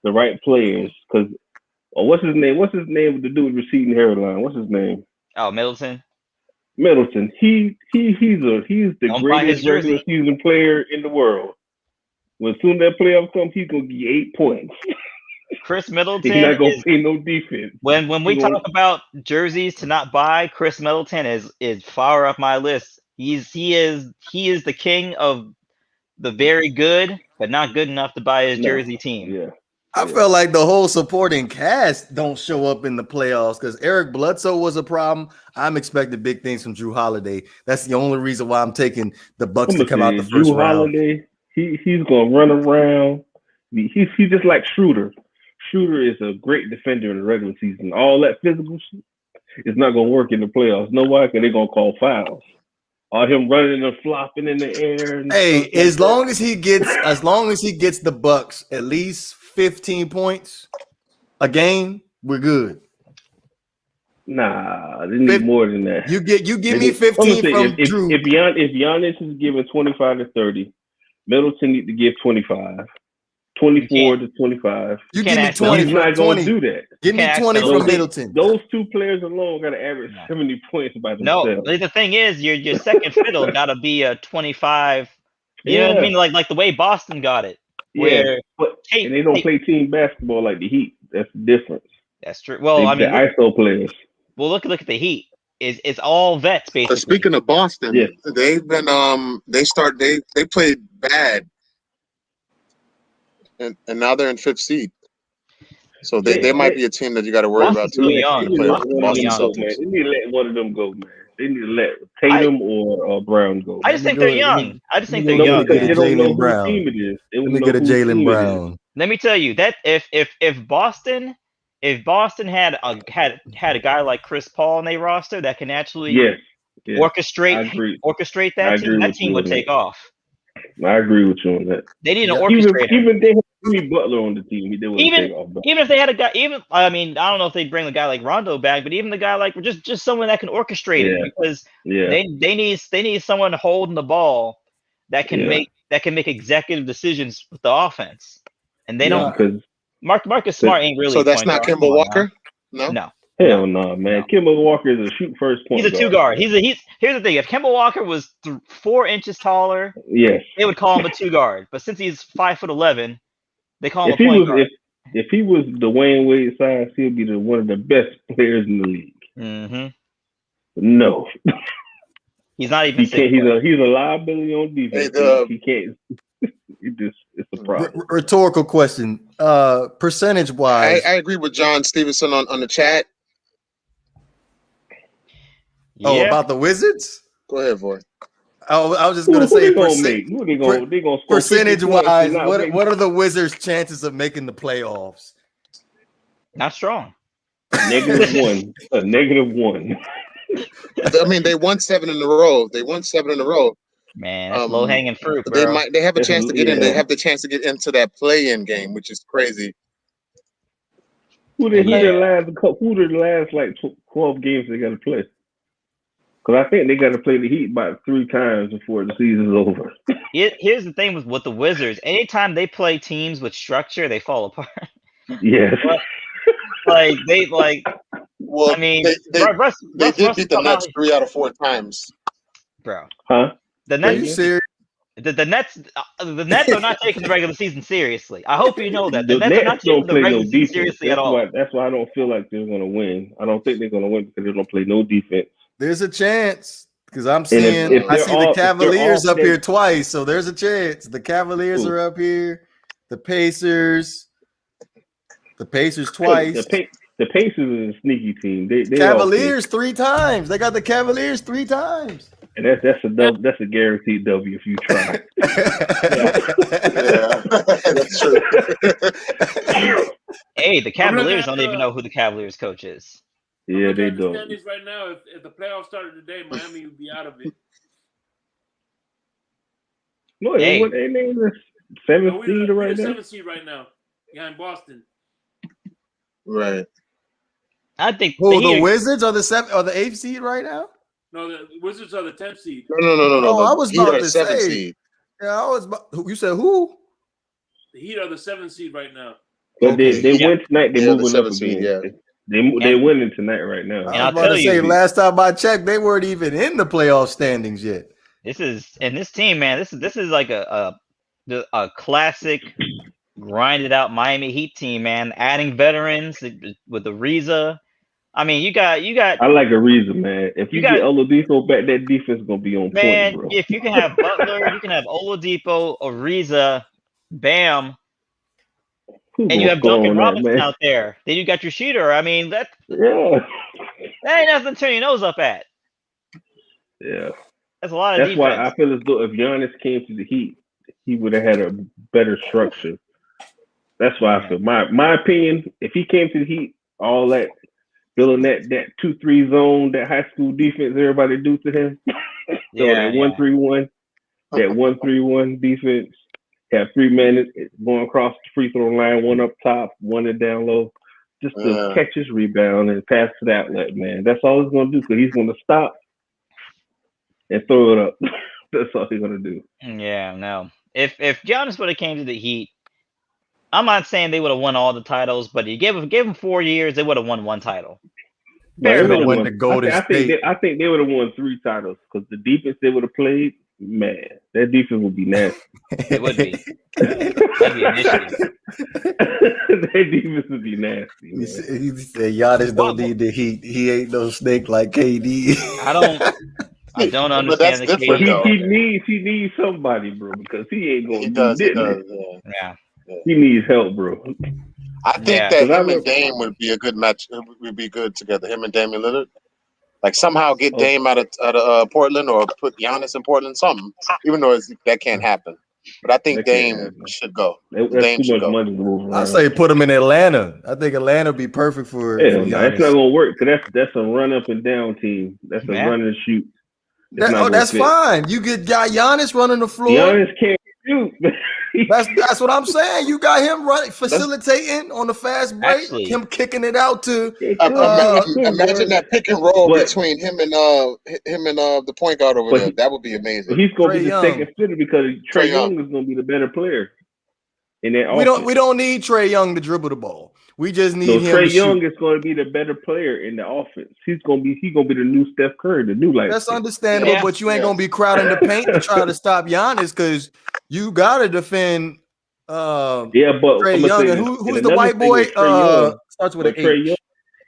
the right players. Because what's his name? What's his name with the dude with receding hairline? What's his name? Oh, Middleton. He's the greatest regular season player in the world. When soon that playoff comes, he's gonna get 8 points. Chris Middleton. He's not gonna play no defense. When we talk about jerseys to not buy, Chris Middleton is far up my list. He is the king of the very good, but not good enough to buy his jersey team. Yeah. I felt like the whole supporting cast don't show up in the playoffs because Eric Bledsoe was a problem. I'm expecting big things from Drew Holiday. That's the only reason why I'm taking the Bucks to come out the first round. Holiday. He's gonna run around. He's just like Schroeder. Schroeder is a great defender in the regular season. All that physical shit is not gonna work in the playoffs. No why? Because they're gonna call fouls. All him running and flopping in the air. And Hey, stuff like as long as he gets the Bucks at least 15 points a game, we're good. Nah, they need more than that. You give me 15 from Drew. If Giannis is giving 25 to 30, Middleton need to give 25. 24 to 25. You give me 20. He's not going to do that. Give me 20 from Middleton. Those two players alone got to average 70 points by themselves. No, the thing is, your second fiddle got to be a 25. You know what I mean? Like the way Boston got it. And they don't play team basketball like the Heat. That's the difference. That's true. Well, I mean, ISO players. Well, look at the Heat. It's all vets basically. Speaking of Boston, they've been they played bad. And now they're in 5th seed. So they might be a team that you got to worry about too. They need to let one of them go, man. They need to let Tatum or Brown go. I just think they're young. They don't know Jaylen team it is. Let me get a Jaylen Brown. Let me tell you that if Boston had a guy like Chris Paul in their roster that can actually orchestrate that team would take off. I agree with you on that. They need an orchestrator. Even if they had Jimmy Butler on the team, they would take off. Even if they had a guy, I don't know if they'd bring the guy like Rondo back, but even the guy like just someone that can orchestrate it, because they need someone holding the ball that can make executive decisions with the offense, and they don't. Because Marcus Smart ain't really. So that's not Kemba Walker. No. Hell no, man. Kemba Walker is a shoot first point. He's a 2-guard. Here's the thing. If Kemba Walker was 4 inches taller, they would call him a 2-guard. But since he's 5'11", they call him a point guard. If he was Dwayne Wade size, he'd be one of the best players in the league. Mm-hmm. No, he's not even. He's a liability on defense. He can't. It's a problem. Rhetorical question. Percentage wise, I agree with John Stevenson on the chat. Oh, about the Wizards? Go ahead, Void. I was just going to say percentage wise, what are the Wizards' chances of making the playoffs? Not strong. -1. A -1. I mean, they won 7 in a row. Man, that's low hanging fruit, bro. They have a chance to get in. They have the chance to get into that play-in game, which is crazy. Who did the last like 12 games they got to play? Because I think they got to play the Heat about 3 times before the season's over. Here's the thing with the Wizards. Anytime they play teams with structure, they fall apart. Yes. Well, they did beat the Nets 3 out of 4 times. Bro. Huh? The Nets, the Nets are not taking the regular season seriously. I hope you know that. The Nets are not taking the regular season seriously at all. That's why I don't feel like they're going to win. I don't think they're going to win because they don't play no defense. There's a chance because I see the Cavaliers up here twice, so there's a chance. The Cavaliers are up here. The Pacers twice. The Pacers is a sneaky team. They Cavaliers 3 times. They got the Cavaliers 3 times. And that's a guaranteed W if you try. That's true. Hey, the Cavaliers don't even know who the Cavaliers coach is. Yeah, they don't. Right now, if the playoffs started today, Miami would be out of it. No, they named the 7th seed right now. 7th seed right now, behind Boston. Right. I think the Wizards are the 7th or the 8th seed right now. No, the Wizards are the 10th seed. No. Oh, I was about to 7th say. Seed. Yeah, I was. You said who? The Heat are the 7th seed right now. But they win tonight. They're moving up again. Seed, yeah. They're winning tonight right now. I was about to say, last time I checked, they weren't even in the playoff standings yet. This team, man. This is like a classic grinded out Miami Heat team, man. Adding veterans with Ariza. I mean, you got. I like Ariza, man. If you get Oladipo back, that defense is gonna be on point, bro. If you can have Butler, you can have Oladipo, Ariza, Bam. And you have Duncan Robinson out there. Then you got your shooter. I mean, that ain't nothing to turn your nose up at. Yeah. That's a lot of defense. That's why I feel as though if Giannis came to the Heat, he would have had a better structure. That's why I feel. My opinion, if he came to the Heat, all that building that 2-3 zone, that high school defense everybody do to him, So that 1-3-1, that 1-3-1 defense, have 3 minutes going across the free throw line, one up top, one down low, just to catch his rebound and pass to the outlet, man. That's all he's gonna do because he's gonna stop and throw it up. That's all he's gonna do. Yeah, no. If Giannis would have came to the Heat, I'm not saying they would have won all the titles, but you give them 4 years, they would have won 1 title. Fair enough. Won the Golden State. I think they would have won 3 titles because the defense they would have played, man, that defense would be nasty. It would be. That'd be an issue. That defense would be nasty. He said Giannis don't need the Heat. He ain't no snake like KD. I don't understand the case. He needs somebody, bro, because he ain't gonna do it. Yeah. He needs help, bro. I think that him and Dame would be a good match. It would be good together. Him and Damian Lillard, like somehow get Dame out of Portland or put Giannis in Portland. Something, even though that can't happen. But I think Dame should go. Dame should go. I say put him in Atlanta. I think Atlanta would be perfect for. Yeah, that's not gonna work because that's a run up and down team. That's a run and shoot. That's fine. You get Giannis running the floor. Giannis can't shoot. That's what I'm saying. You got him running, facilitating on the fast break, him kicking it out to. Imagine that pick and roll between him and the point guard over there. That would be amazing. He's going to be the second fiddle because Trae Young is going to be the better player. In that we don't need Trae Young to dribble the ball. We just need him. Trae Young is going to be the better player in the offense. He's going to be the new Steph Curry, the new life. That's understandable, but you ain't going to be crowding the paint to try to stop Giannis because you got to defend. But Trae Young. And who's the white boy? Starts with an H. Young,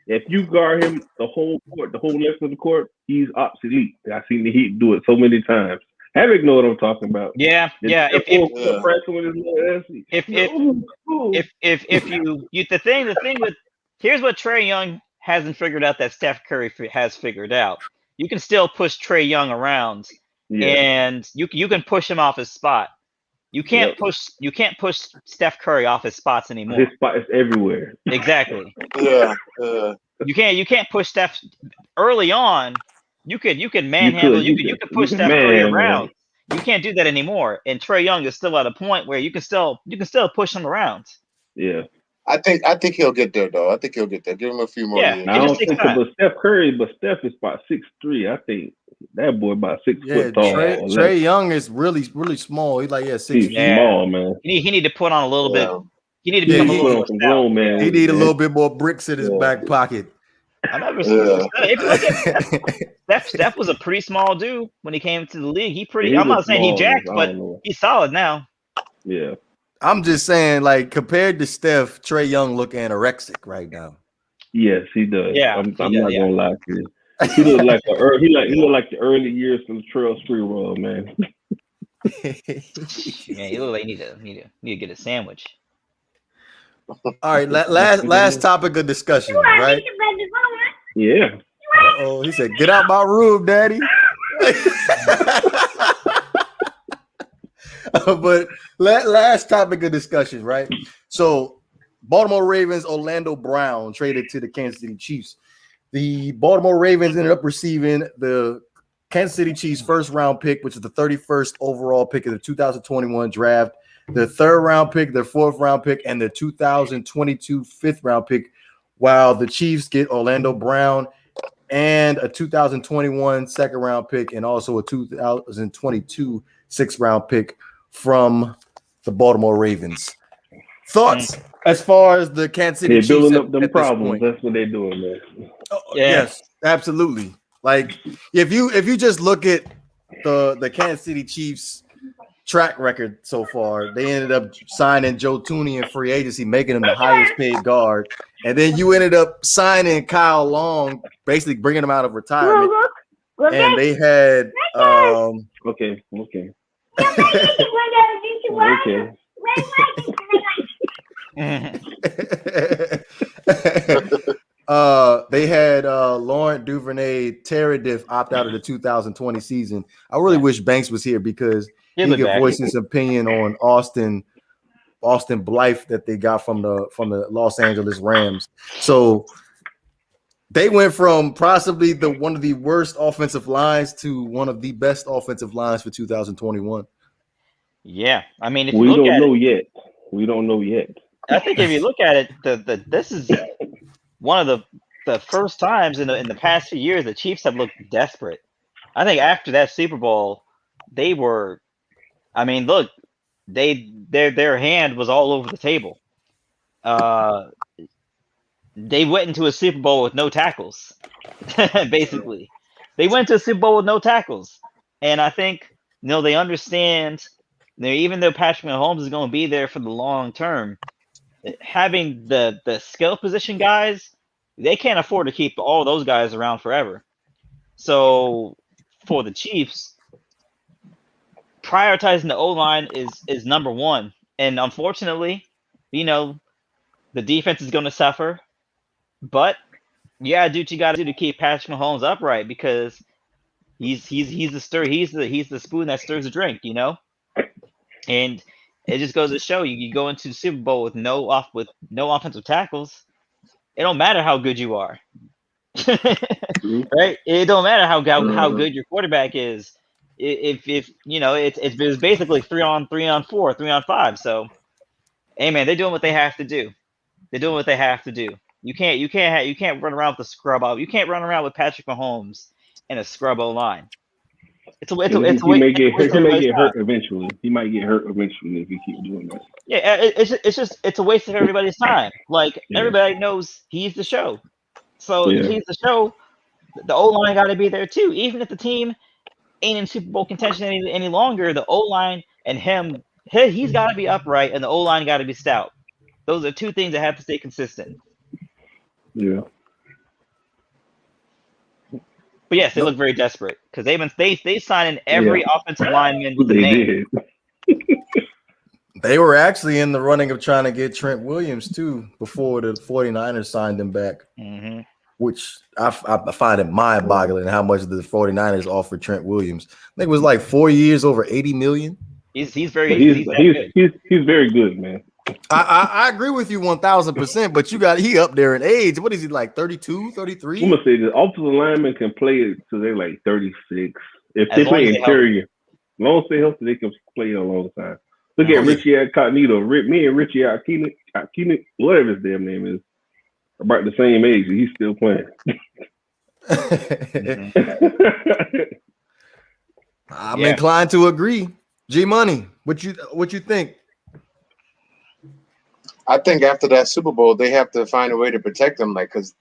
if you guard him the whole court, the whole length of the court, he's obsolete. I've seen the Heat do it so many times. Havoc know what I'm talking about. Yeah. The thing with here's what Trae Young hasn't figured out that Steph Curry has figured out. You can still push Trae Young around, and you can push him off his spot. You can't push Steph Curry off his spots anymore. His spot is everywhere. Exactly. Yeah. You can't push Steph early on. You could manhandle. You could push Steph Curry around. You can't do that anymore. And Trae Young is still at a point where you can still push him around. Yeah. I think he'll get there though. I think he'll get there. Give him a few more years. I don't think so, but Steph Curry, Steph is about 6'3". I think that boy about 6 foot tall. Trae Young is really, really small. He's like 6 feet. Small, man. He need to put on a little bit. He need to become a little some grown man. He need a little bit more bricks in his back pocket. I never seen Steph was a pretty small dude when he came to the league. I'm not saying he jacked, but he's solid now. Yeah. I'm just saying, like, compared to Steph, Trae Young look anorexic right now. Yes, he does. Yeah, I'm not gonna lie to you. He look like the early years from Trail Free World, man. Man, he look like he need to get a sandwich. All right, last topic of discussion, right? Yeah. Oh, he said, "Get out my room, Daddy." But last topic of discussion, right? So, Baltimore Ravens, Orlando Brown traded to the Kansas City Chiefs. The Baltimore Ravens ended up receiving the Kansas City Chiefs first round pick, which is the 31st overall pick of the 2021 draft, the third round pick, their fourth round pick, and the 2022 fifth round pick, while the Chiefs get Orlando Brown and a 2021 second round pick and also a 2022 sixth round pick from the Baltimore Ravens. Thoughts as far as the Kansas City Chiefs? They're building up them problems. That's what they're doing, man. Yes, absolutely. Like if you just look at the Kansas City Chiefs track record so far, they ended up signing Joe Tooney in free agency, making him the highest paid guard, and then you ended up signing Kyle Long, basically bringing him out of retirement. And they had okay. They had Laurent Duvernay-Tardif opt out of the 2020 season. I really wish Banks was here because he could voice his opinion on Austin Blythe that they got from the Los Angeles Rams. So They went from possibly one of the worst offensive lines to one of the best offensive lines for 2021. Yeah, I mean, if We you look don't at know it, yet. We don't know yet. I think if you look at it, this is one of the first times in the past few years the Chiefs have looked desperate. I think after that Super Bowl, they were. I mean, look, their hand was all over the table. They went into a Super Bowl with no tackles. Basically, they went to a Super Bowl with no tackles, and I think they understand. Even though Patrick Mahomes is going to be there for the long term, having the skill position guys, they can't afford to keep all those guys around forever. So for the Chiefs, prioritizing the O-line is number one. And unfortunately, the defense is going to suffer. But you gotta do what you gotta do to keep Patrick Mahomes upright because he's the spoon that stirs the drink, And it just goes to show you go into the Super Bowl with no offensive tackles. It don't matter how good you are. Right? It don't matter how good your quarterback is. If it's basically 3-on-3, 3-on-4, 3-on-5. So, hey man, they're doing what they have to do. They're doing what they have to do. You can't run around with a scrub out. You can't run around with Patrick Mahomes and a scrub O line. He may get hurt eventually. He might get hurt eventually if he keeps doing that. Yeah, it's a waste of everybody's time. Like everybody knows he's the show. So if he's the show, the O line got to be there too. Even if the team ain't in Super Bowl contention any longer, the O line and him, he's got to be upright, and the O line got to be stout. Those are two things that have to stay consistent. Yeah. But yes, they look very desperate because they signed in every offensive lineman with a name. They were actually in the running of trying to get Trent Williams too before the 49ers signed him back, which I find it mind-boggling how much the 49ers offered Trent Williams. I think it was like 4 years, over $80 million. He's very good, man. I agree with you 1,000%, but he up there in age. What is he, like 32, 33? I'm gonna say the offensive linemen can play it till they're like 36. If they play interior, as long as they're healthy, they can play a long time. Look at Richie Incognito. Me and Richie Incognito, whatever his damn name is, about the same age, and he's still playing. I'm inclined to agree. G Money, what you think? I think after that Super Bowl, they have to find a way to protect him. Like, because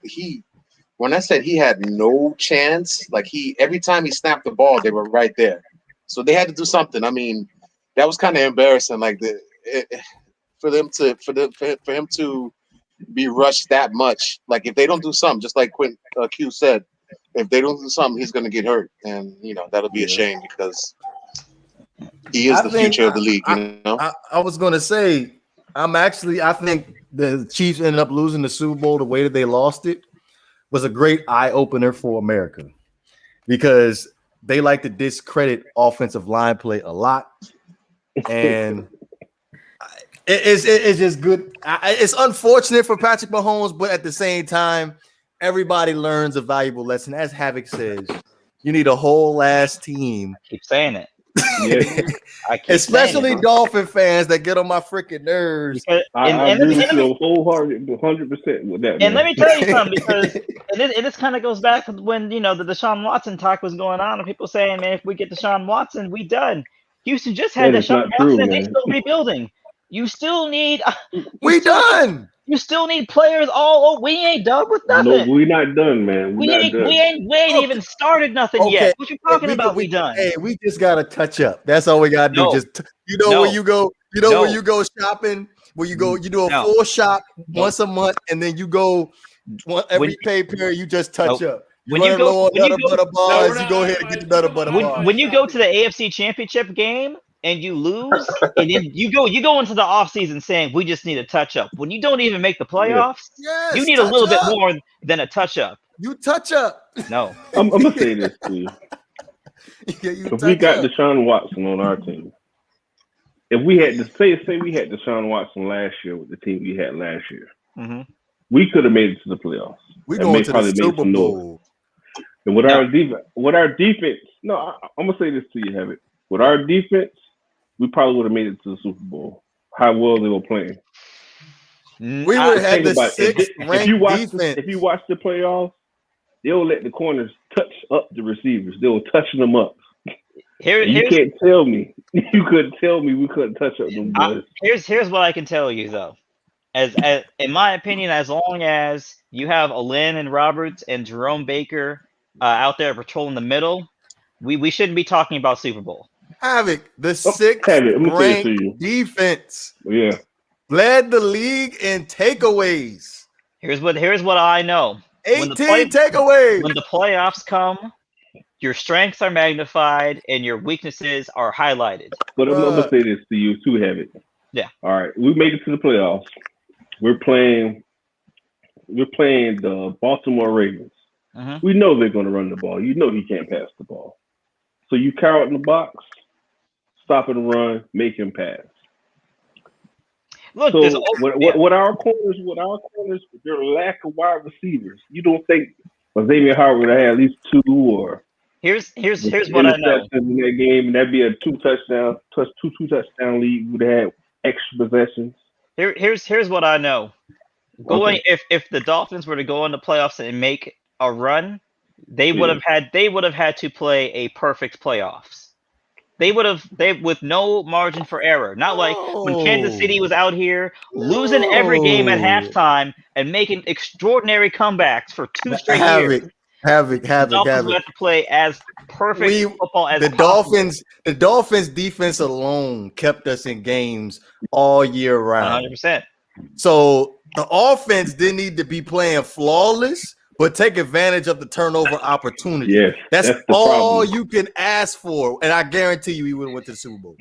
when I said he had no chance, like every time he snapped the ball, they were right there. So they had to do something. I mean, that was kind of embarrassing. Like for him to be rushed that much. Like if they don't do something, just like Q said, if they don't do something, he's going to get hurt, and that'll be a shame because he is the future of the league. I was going to say. I think the Chiefs ended up losing the Super Bowl the way that they lost it was a great eye-opener for America because they like to discredit offensive line play a lot. And it's just good. It's unfortunate for Patrick Mahomes, but at the same time, everybody learns a valuable lesson. As Havoc says, you need a whole ass team. I keep saying it. Especially Dolphin fans that get on my freaking nerves. I agree with you wholehearted, 100% with that. And let me tell you something, because it kind of goes back to when the Deshaun Watson talk was going on, and people saying, "Man, if we get Deshaun Watson, we done." Houston just had Deshaun Watson, and they still rebuilding. You still need. You still need players we ain't done with nothing. No, we're not done, man. We ain't even started nothing yet. What you talking about? We done. Hey, we just gotta touch up. That's all we gotta do. When you go, when you go shopping, where you do a full shop once a month, and then you go every pay period. You just touch up. When you go bars, you go ahead and get the nutter butter bars. When you go to the AFC Championship game and you lose, and then you go into the offseason saying we just need a touch up. When you don't even make the playoffs, you need a little bit more than a touch up. You touch up. No, I'm gonna say this to you. If we got Deshaun Watson on our team, if we had to say we had Deshaun Watson last year with the team we had last year, we could have made it to the playoffs. We going to the Super Bowl. And with our defense, no, I'm gonna say this to you, Have it. With our defense, we probably would have made it to the Super Bowl. How well they were playing. We would have had the sixth ranked defense. If you watch the playoffs, they'll let the corners touch up the receivers. They were touching them up. You can't tell me. You couldn't tell me we couldn't touch up them boys. Here's what I can tell you though. As in my opinion, as long as you have Allen and Roberts and Jerome Baker out there patrolling the middle, we shouldn't be talking about Super Bowl. Havoc, the sixth ranked defense. Yeah. Led the league in takeaways. Here's what I know. 18 takeaways. When the playoffs come, your strengths are magnified and your weaknesses are highlighted. But I'm gonna say this to you too, Have it. Yeah. All right. We made it to the playoffs. We're playing the Baltimore Ravens. Mm-hmm. We know they're gonna run the ball. You know he can't pass the ball. So you cower in the box, stop and run, make him pass. Look, so with our corners, their lack of wide receivers, you don't think Xavier Howard would have had at least two or here's what I know in that game, and that'd be a two touchdown lead. Would have had extra possessions. Here's what I know. If the Dolphins were to go in the playoffs and make a run, they would have had to play a perfect playoffs. They with no margin for error. Not like when Kansas City was out here losing every game at halftime and making extraordinary comebacks for 2 straight years. Havoc. Dolphins have to play as perfect football as possible. The Dolphins defense alone kept us in games all year round. 100%. So the offense didn't need to be playing flawless, but take advantage of the turnover opportunity. Yes, that's all you can ask for, and I guarantee you, he would have went to the Super Bowl.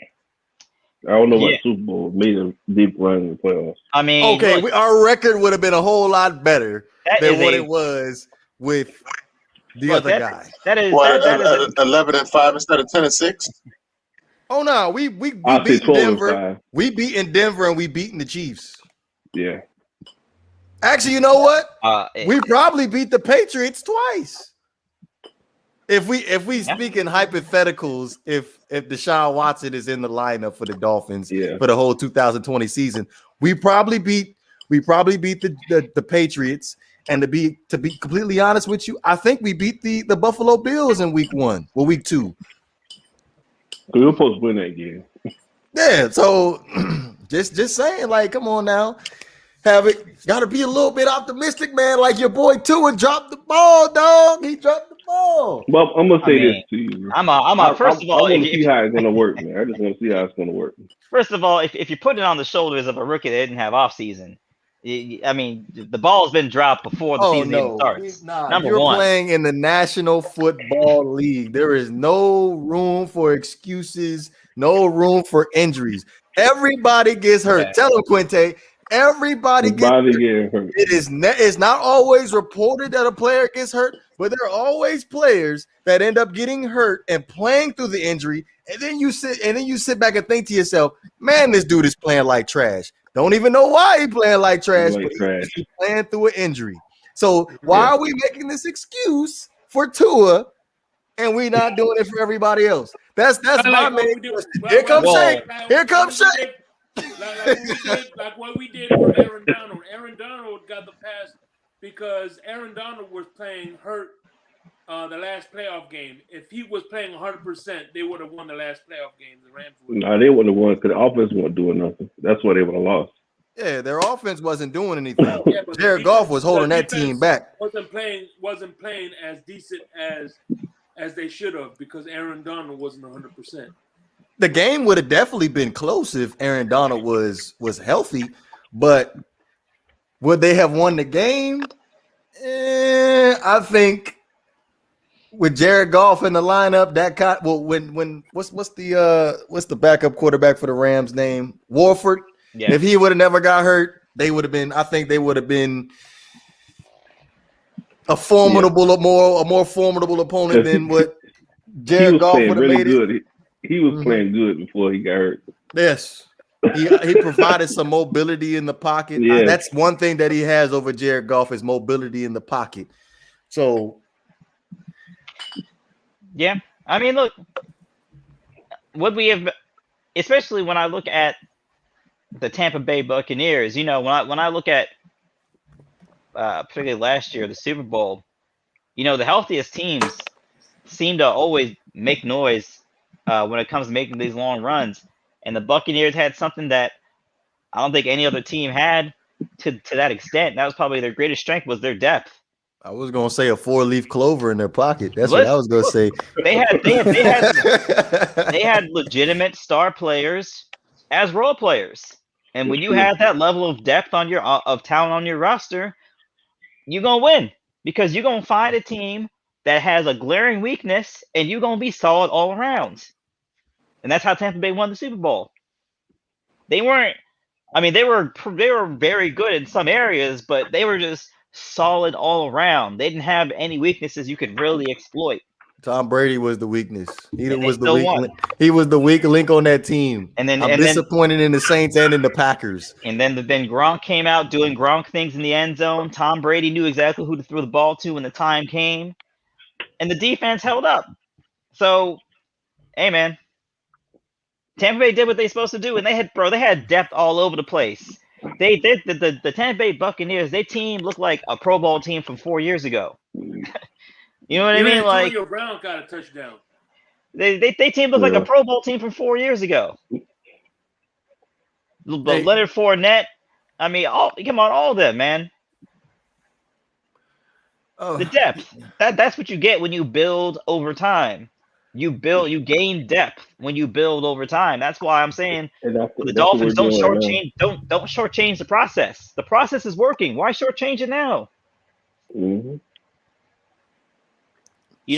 I don't know what Super Bowl made a deep run in the playoffs. I mean, okay, our record would have been a whole lot better than what it was with the other guy. That is 11-5 instead of 10-6. Oh no, we beat Denver. We beaten Denver and we beaten the Chiefs. Yeah. Actually, you know what? We probably beat the Patriots twice. If we speak in hypotheticals, if Deshaun Watson is in the lineup for the Dolphins for the whole 2020 season, we probably beat the Patriots. And to be completely honest with you, I think we beat the Buffalo Bills in week 1 or week 2. We were supposed to win that game. Yeah, so just saying, like, come on now. Got to be a little bit optimistic, man. Like your boy Tua dropped the ball, dog. He dropped the ball. Well, I'm gonna say this to you. First of all, I want to see how it's gonna work, man. I just want to see how it's gonna work. First of all, if you're putting it on the shoulders of a rookie that didn't have offseason, I mean, the ball's been dropped before the season even starts. You're playing in the National Football League. There is no room for excuses, no room for injuries. Everybody gets hurt. Okay. Tell him, Quinte. Everybody gets hurt. It's not always reported that a player gets hurt, but there are always players that end up getting hurt and playing through the injury, and then you sit back and think to yourself, man, this dude is playing like trash. Don't even know why he's playing like trash, but he's playing through an injury. So why are we making this excuse for Tua and we not doing it for everybody else? That's my main question. Here comes Shake. Here comes Shake. Like what we did for Aaron Donald. Aaron Donald got the pass because Aaron Donald was playing hurt the last playoff game. If he was playing 100%, they would have won the last playoff game. The Rams would. No, they wouldn't have won because the offense wasn't doing nothing. That's why they would have lost. Yeah, their offense wasn't doing anything. Jared Goff was holding that team back. Wasn't playing as decent as they should have because Aaron Donald wasn't 100%. The game would have definitely been close if Aaron Donald was healthy, but would they have won the game? I think with Jared Goff in the lineup, what's the backup quarterback for the Rams name? Warford. Yeah. If he would have never got hurt, they would have been. I think they would have been a more formidable opponent than what Jared Goff would have made it. He was playing good before he got hurt. Yes. He provided some mobility in the pocket. Yeah. That's one thing that he has over Jared Goff is mobility in the pocket. So, yeah, I mean, look, would we have, especially when I look at the Tampa Bay Buccaneers, when I look at particularly last year, the Super Bowl, the healthiest teams seem to always make noise when it comes to making these long runs. And the Buccaneers had something that I don't think any other team had to that extent. That was probably their greatest strength was their depth. I was gonna say a 4-leaf clover in their pocket. That's what I was gonna say. They had legitimate star players as role players, and when you have that level of depth of talent on your roster, you're gonna win because you're gonna find a team that has a glaring weakness, and you're gonna be solid all around. And that's how Tampa Bay won the Super Bowl. They weren't. I mean, they were very good in some areas, but they were just solid all around. They didn't have any weaknesses you could really exploit. Tom Brady was the weakness. He was the weak link on that team. I'm disappointed in the Saints and in the Packers. And then Gronk came out doing Gronk things in the end zone. Tom Brady knew exactly who to throw the ball to when the time came, and the defense held up. So, hey man, Tampa Bay did what they supposed to do, and they had depth all over the place. The Tampa Bay Buccaneers, their team looked like a Pro Bowl team from 4 years ago. You know what I mean? Like Antonio Brown got a touchdown. They team looked like a Pro Bowl team from 4 years ago. Leonard Fournette, I mean, all of them, man. Oh. The depth. That's what you get when you build over time. You gain depth when you build over time. That's why I'm saying the Dolphins don't shortchange the process. The process is working. Why shortchange it now? Mm-hmm. If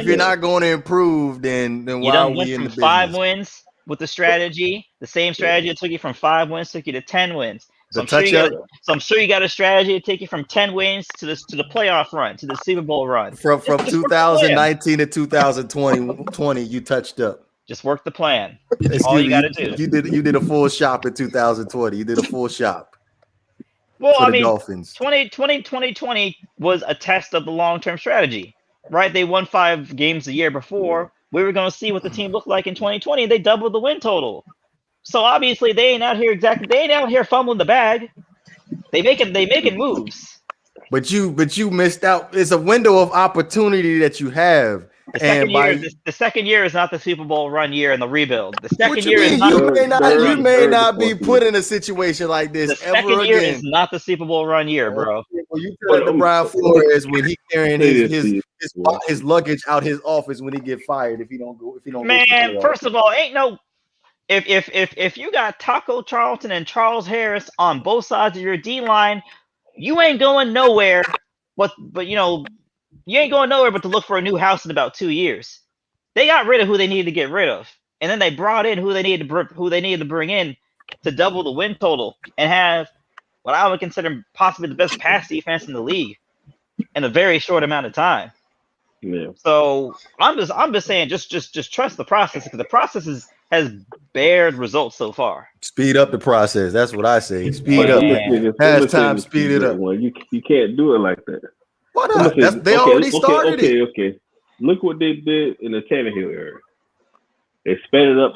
you're not going to improve, then why are we in the business? 5 wins with the strategy, the same strategy that took you from 5 wins took you to 10 wins. So I'm sure you got a strategy to take you from 10 wins to the playoff run, to the Super Bowl run. From 2019 to 2020, you touched up. Just work the plan. That's all you got to do. You did a full shop in 2020. You did a full shop. Well, I mean, Dolphins. 2020 was a test of the long-term strategy, right? They won 5 games the year before. We were going to see what the team looked like in 2020. They doubled the win total. So obviously they ain't out here fumbling the bag. They making moves. But you missed out. It's a window of opportunity that you have. The second year is not the Super Bowl run year in the rebuild. The second year is not. You may not be put in a situation like this. The second year is not the Super Bowl run year, bro. Well, you tell the Brian Flores when he carrying his luggage out his office when he get fired if he don't go. Man, first of all, ain't no. If you got Taco Charlton and Charles Harris on both sides of your D line, you ain't going nowhere. But you ain't going nowhere but to look for a new house in about 2 years. They got rid of who they needed to get rid of, and then they brought in who they needed to bring in to double the win total and have what I would consider possibly the best pass defense in the league in a very short amount of time. Yeah. So I'm just saying, just trust the process because the process has bared results so far. Speed up the process. That's what I say. Speed up. Has time. Speed it up. Well, you can't do it like that. Why not? They already started it. Okay. Look what they did in the Tannehill era. They sped it up.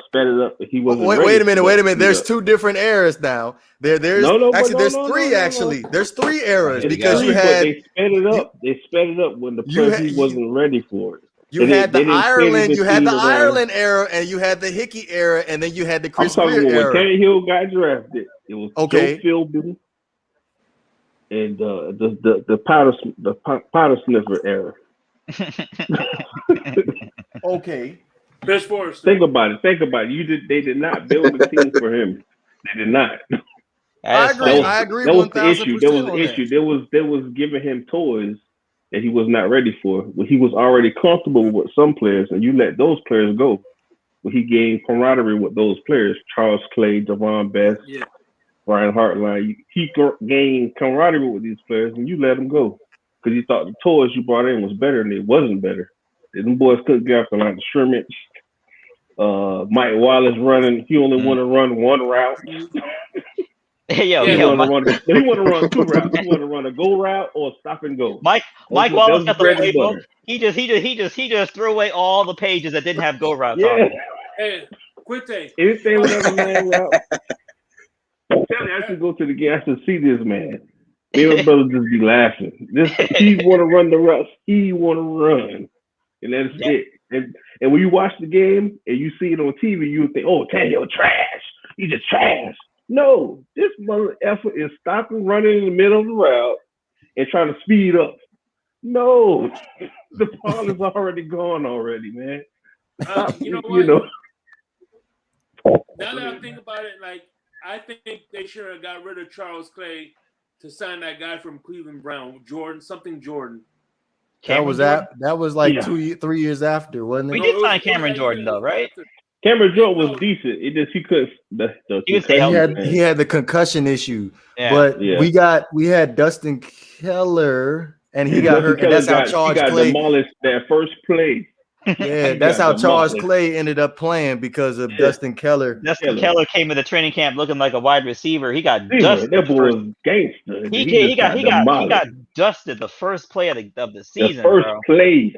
He wasn't. Wait a minute. There's 2 different eras now. There's 3 actually. There's 3 eras because you had. They sped it up. They sped it up when the president wasn't ready for it. You had the Ireland era, and you had the Hickey era, and then you had the Chris Greer era. When Tannehill got drafted, it was Joe Philbin and the powder sniffer era. Okay. Best Forrest. Think about it. They did not build a team for him. They did not. I agree. That was the issue. There was giving him toys that he was not ready for. When he was already comfortable with some players, and you let those players go. When he gained camaraderie with those players, Charles Clay, Javon Best, Brian Hartline, he gained camaraderie with these players, and you let them go because you thought the toys you brought in was better, and it wasn't better. Them boys couldn't get off the line of scrimmage. Mike Wallace running. He only want to run one route. He want to run 2 routes. He want to run a go route or stop and go. Mike Wallace got the bread and playbook. butter. He just threw away all the pages that didn't have go routes on it. Hey, Quinte. Anything with a man route. I'm telling you, I should go to the game. I should see this man. Me and my brother just be laughing. He want to run the routes he want to run, and that's it. And when you watch the game and you see it on TV, you think, "Oh, Tannehill trash. He just trash." No, this mother effort is stopping running in the middle of the route and trying to speed up. No, the ball is already gone already, man. You know what? Now that I think about it, like I think they should have got rid of Charles Clay to sign that guy from Cleveland Brown, Jordan. That was like 3 years after, wasn't it? We did sign Cameron Jordan though, right? Cameron Jordan was decent. It just he couldn't. He had the concussion issue, but we had Dustin Keller, and he got hurt. And that's how Charles Clay demolished that first play. Yeah, that's how Charles Clay ended up playing because of Dustin Keller. Dustin Keller came to the training camp looking like a wide receiver. He got dusted. That boy was gangster. He got dusted the first play of the season. The first play.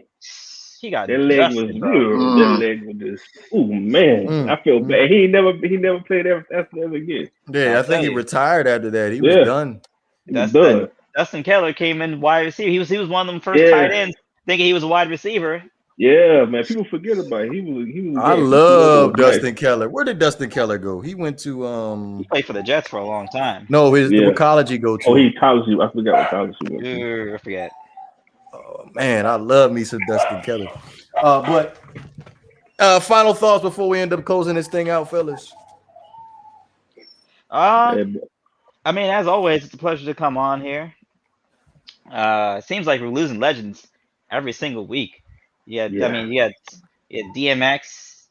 He got that leg dusted, was good. That leg was just. Oh man, I feel bad. He never played after again. Yeah, I think he retired after that. He was done. Dustin Keller came in wide receiver. He was one of them first tight ends thinking he was a wide receiver. Yeah, man. People forget about it. He was. I love Dustin Keller. Where did Dustin Keller go? He went to He played for the Jets for a long time. No, what college he go to? Oh, he college. I forgot what college he went to. I forget. Oh man, I love me some Dustin Keller. But final thoughts before we end up closing this thing out, fellas. I mean, as always, it's a pleasure to come on here. It seems like we're losing legends every single week. I mean, you had DMX,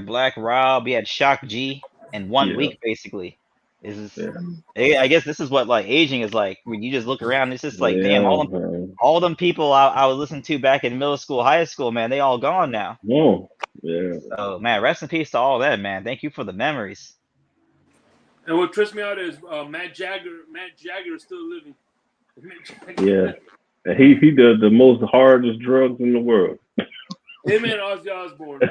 Black Rob, you had Shock G in 1 week basically. I guess this is what like aging is like when you just look around. It's just like damn, all them people I was listening to back in middle school, high school, man, they all gone now. So man, rest in peace to all that, man. Thank you for the memories. And what trips me out is Matt Jagger is still living. Yeah. And he does the most hardest drugs in the world. Him and Ozzy Osbourne.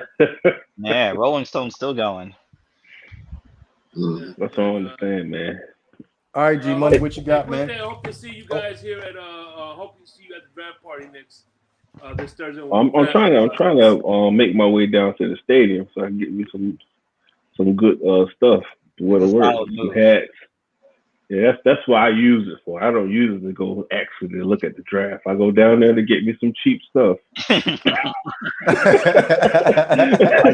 Yeah, Rolling Stone's still going. That's what I understand, man. All right, G Money, what you got, man? I hope to see you guys here at hope to see you at the draft party next this Thursday. I'm trying to make my way down to the stadium so I can get me some good stuff to wear to work. Some hats. Yeah, that's what I use it for. I don't use it to go actually look at the draft. I go down there to get me some cheap stuff. I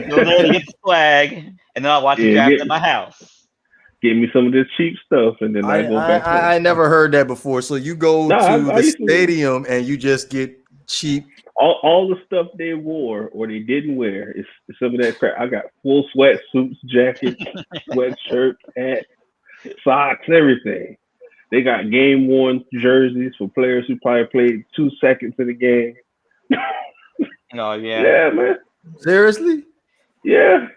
go there to get the flag, and then I'll watch the draft at my house. Get me some of this cheap stuff, and then I go back. I never heard that before. So you go to the stadium and you just get cheap. All the stuff they wore or they didn't wear is some of that crap. I got full sweatsuits, jackets, sweatshirts, hats, socks, everything. They got game worn jerseys for players who probably played 2 seconds in the game. Yeah, man. Seriously? Yeah.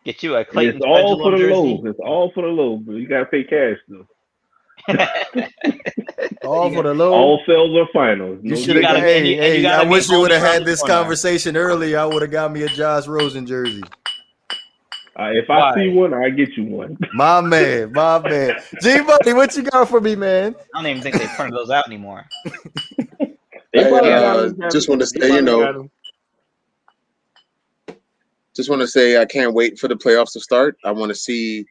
Get you a Clayton. It's all for the low. It's all for the low, but you gotta pay cash though. All for the low. All sales are finals. You should have. Hey, I wish you would have had this conversation earlier. I would have got me a Josh Rosen jersey. If I see one, I get you one. My man. G Money, what you got for me, man? I don't even think they printed those out anymore. Just want to say, just want to say I can't wait for the playoffs to start. I want to see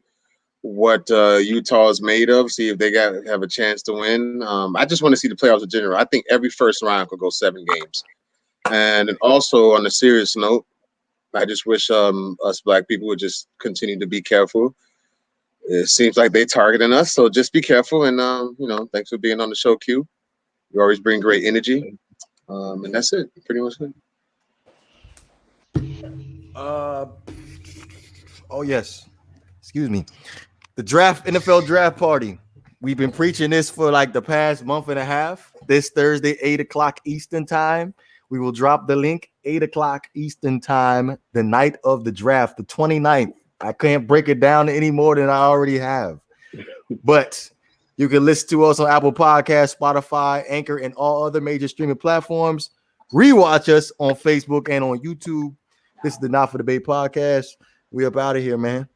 what Utah is made of, see if they have a chance to win. I just want to see the playoffs in general. I think every first round could go 7 games. And also on a serious note, I just wish us black people would just continue to be careful. It seems like they're targeting us, so just be careful. And thanks for being on the show, Q. You always bring great energy, and that's it. Pretty much good. Oh yes, excuse me. The NFL draft party. We've been preaching this for like the past month and a half. This Thursday, 8:00 Eastern time. We will drop the link 8:00 Eastern time, the night of the draft, the 29th. I can't break it down any more than I already have. But you can listen to us on Apple Podcasts, Spotify, Anchor, and all other major streaming platforms. Rewatch us on Facebook and on YouTube. This is the Not for Debate podcast. We up out of here, man.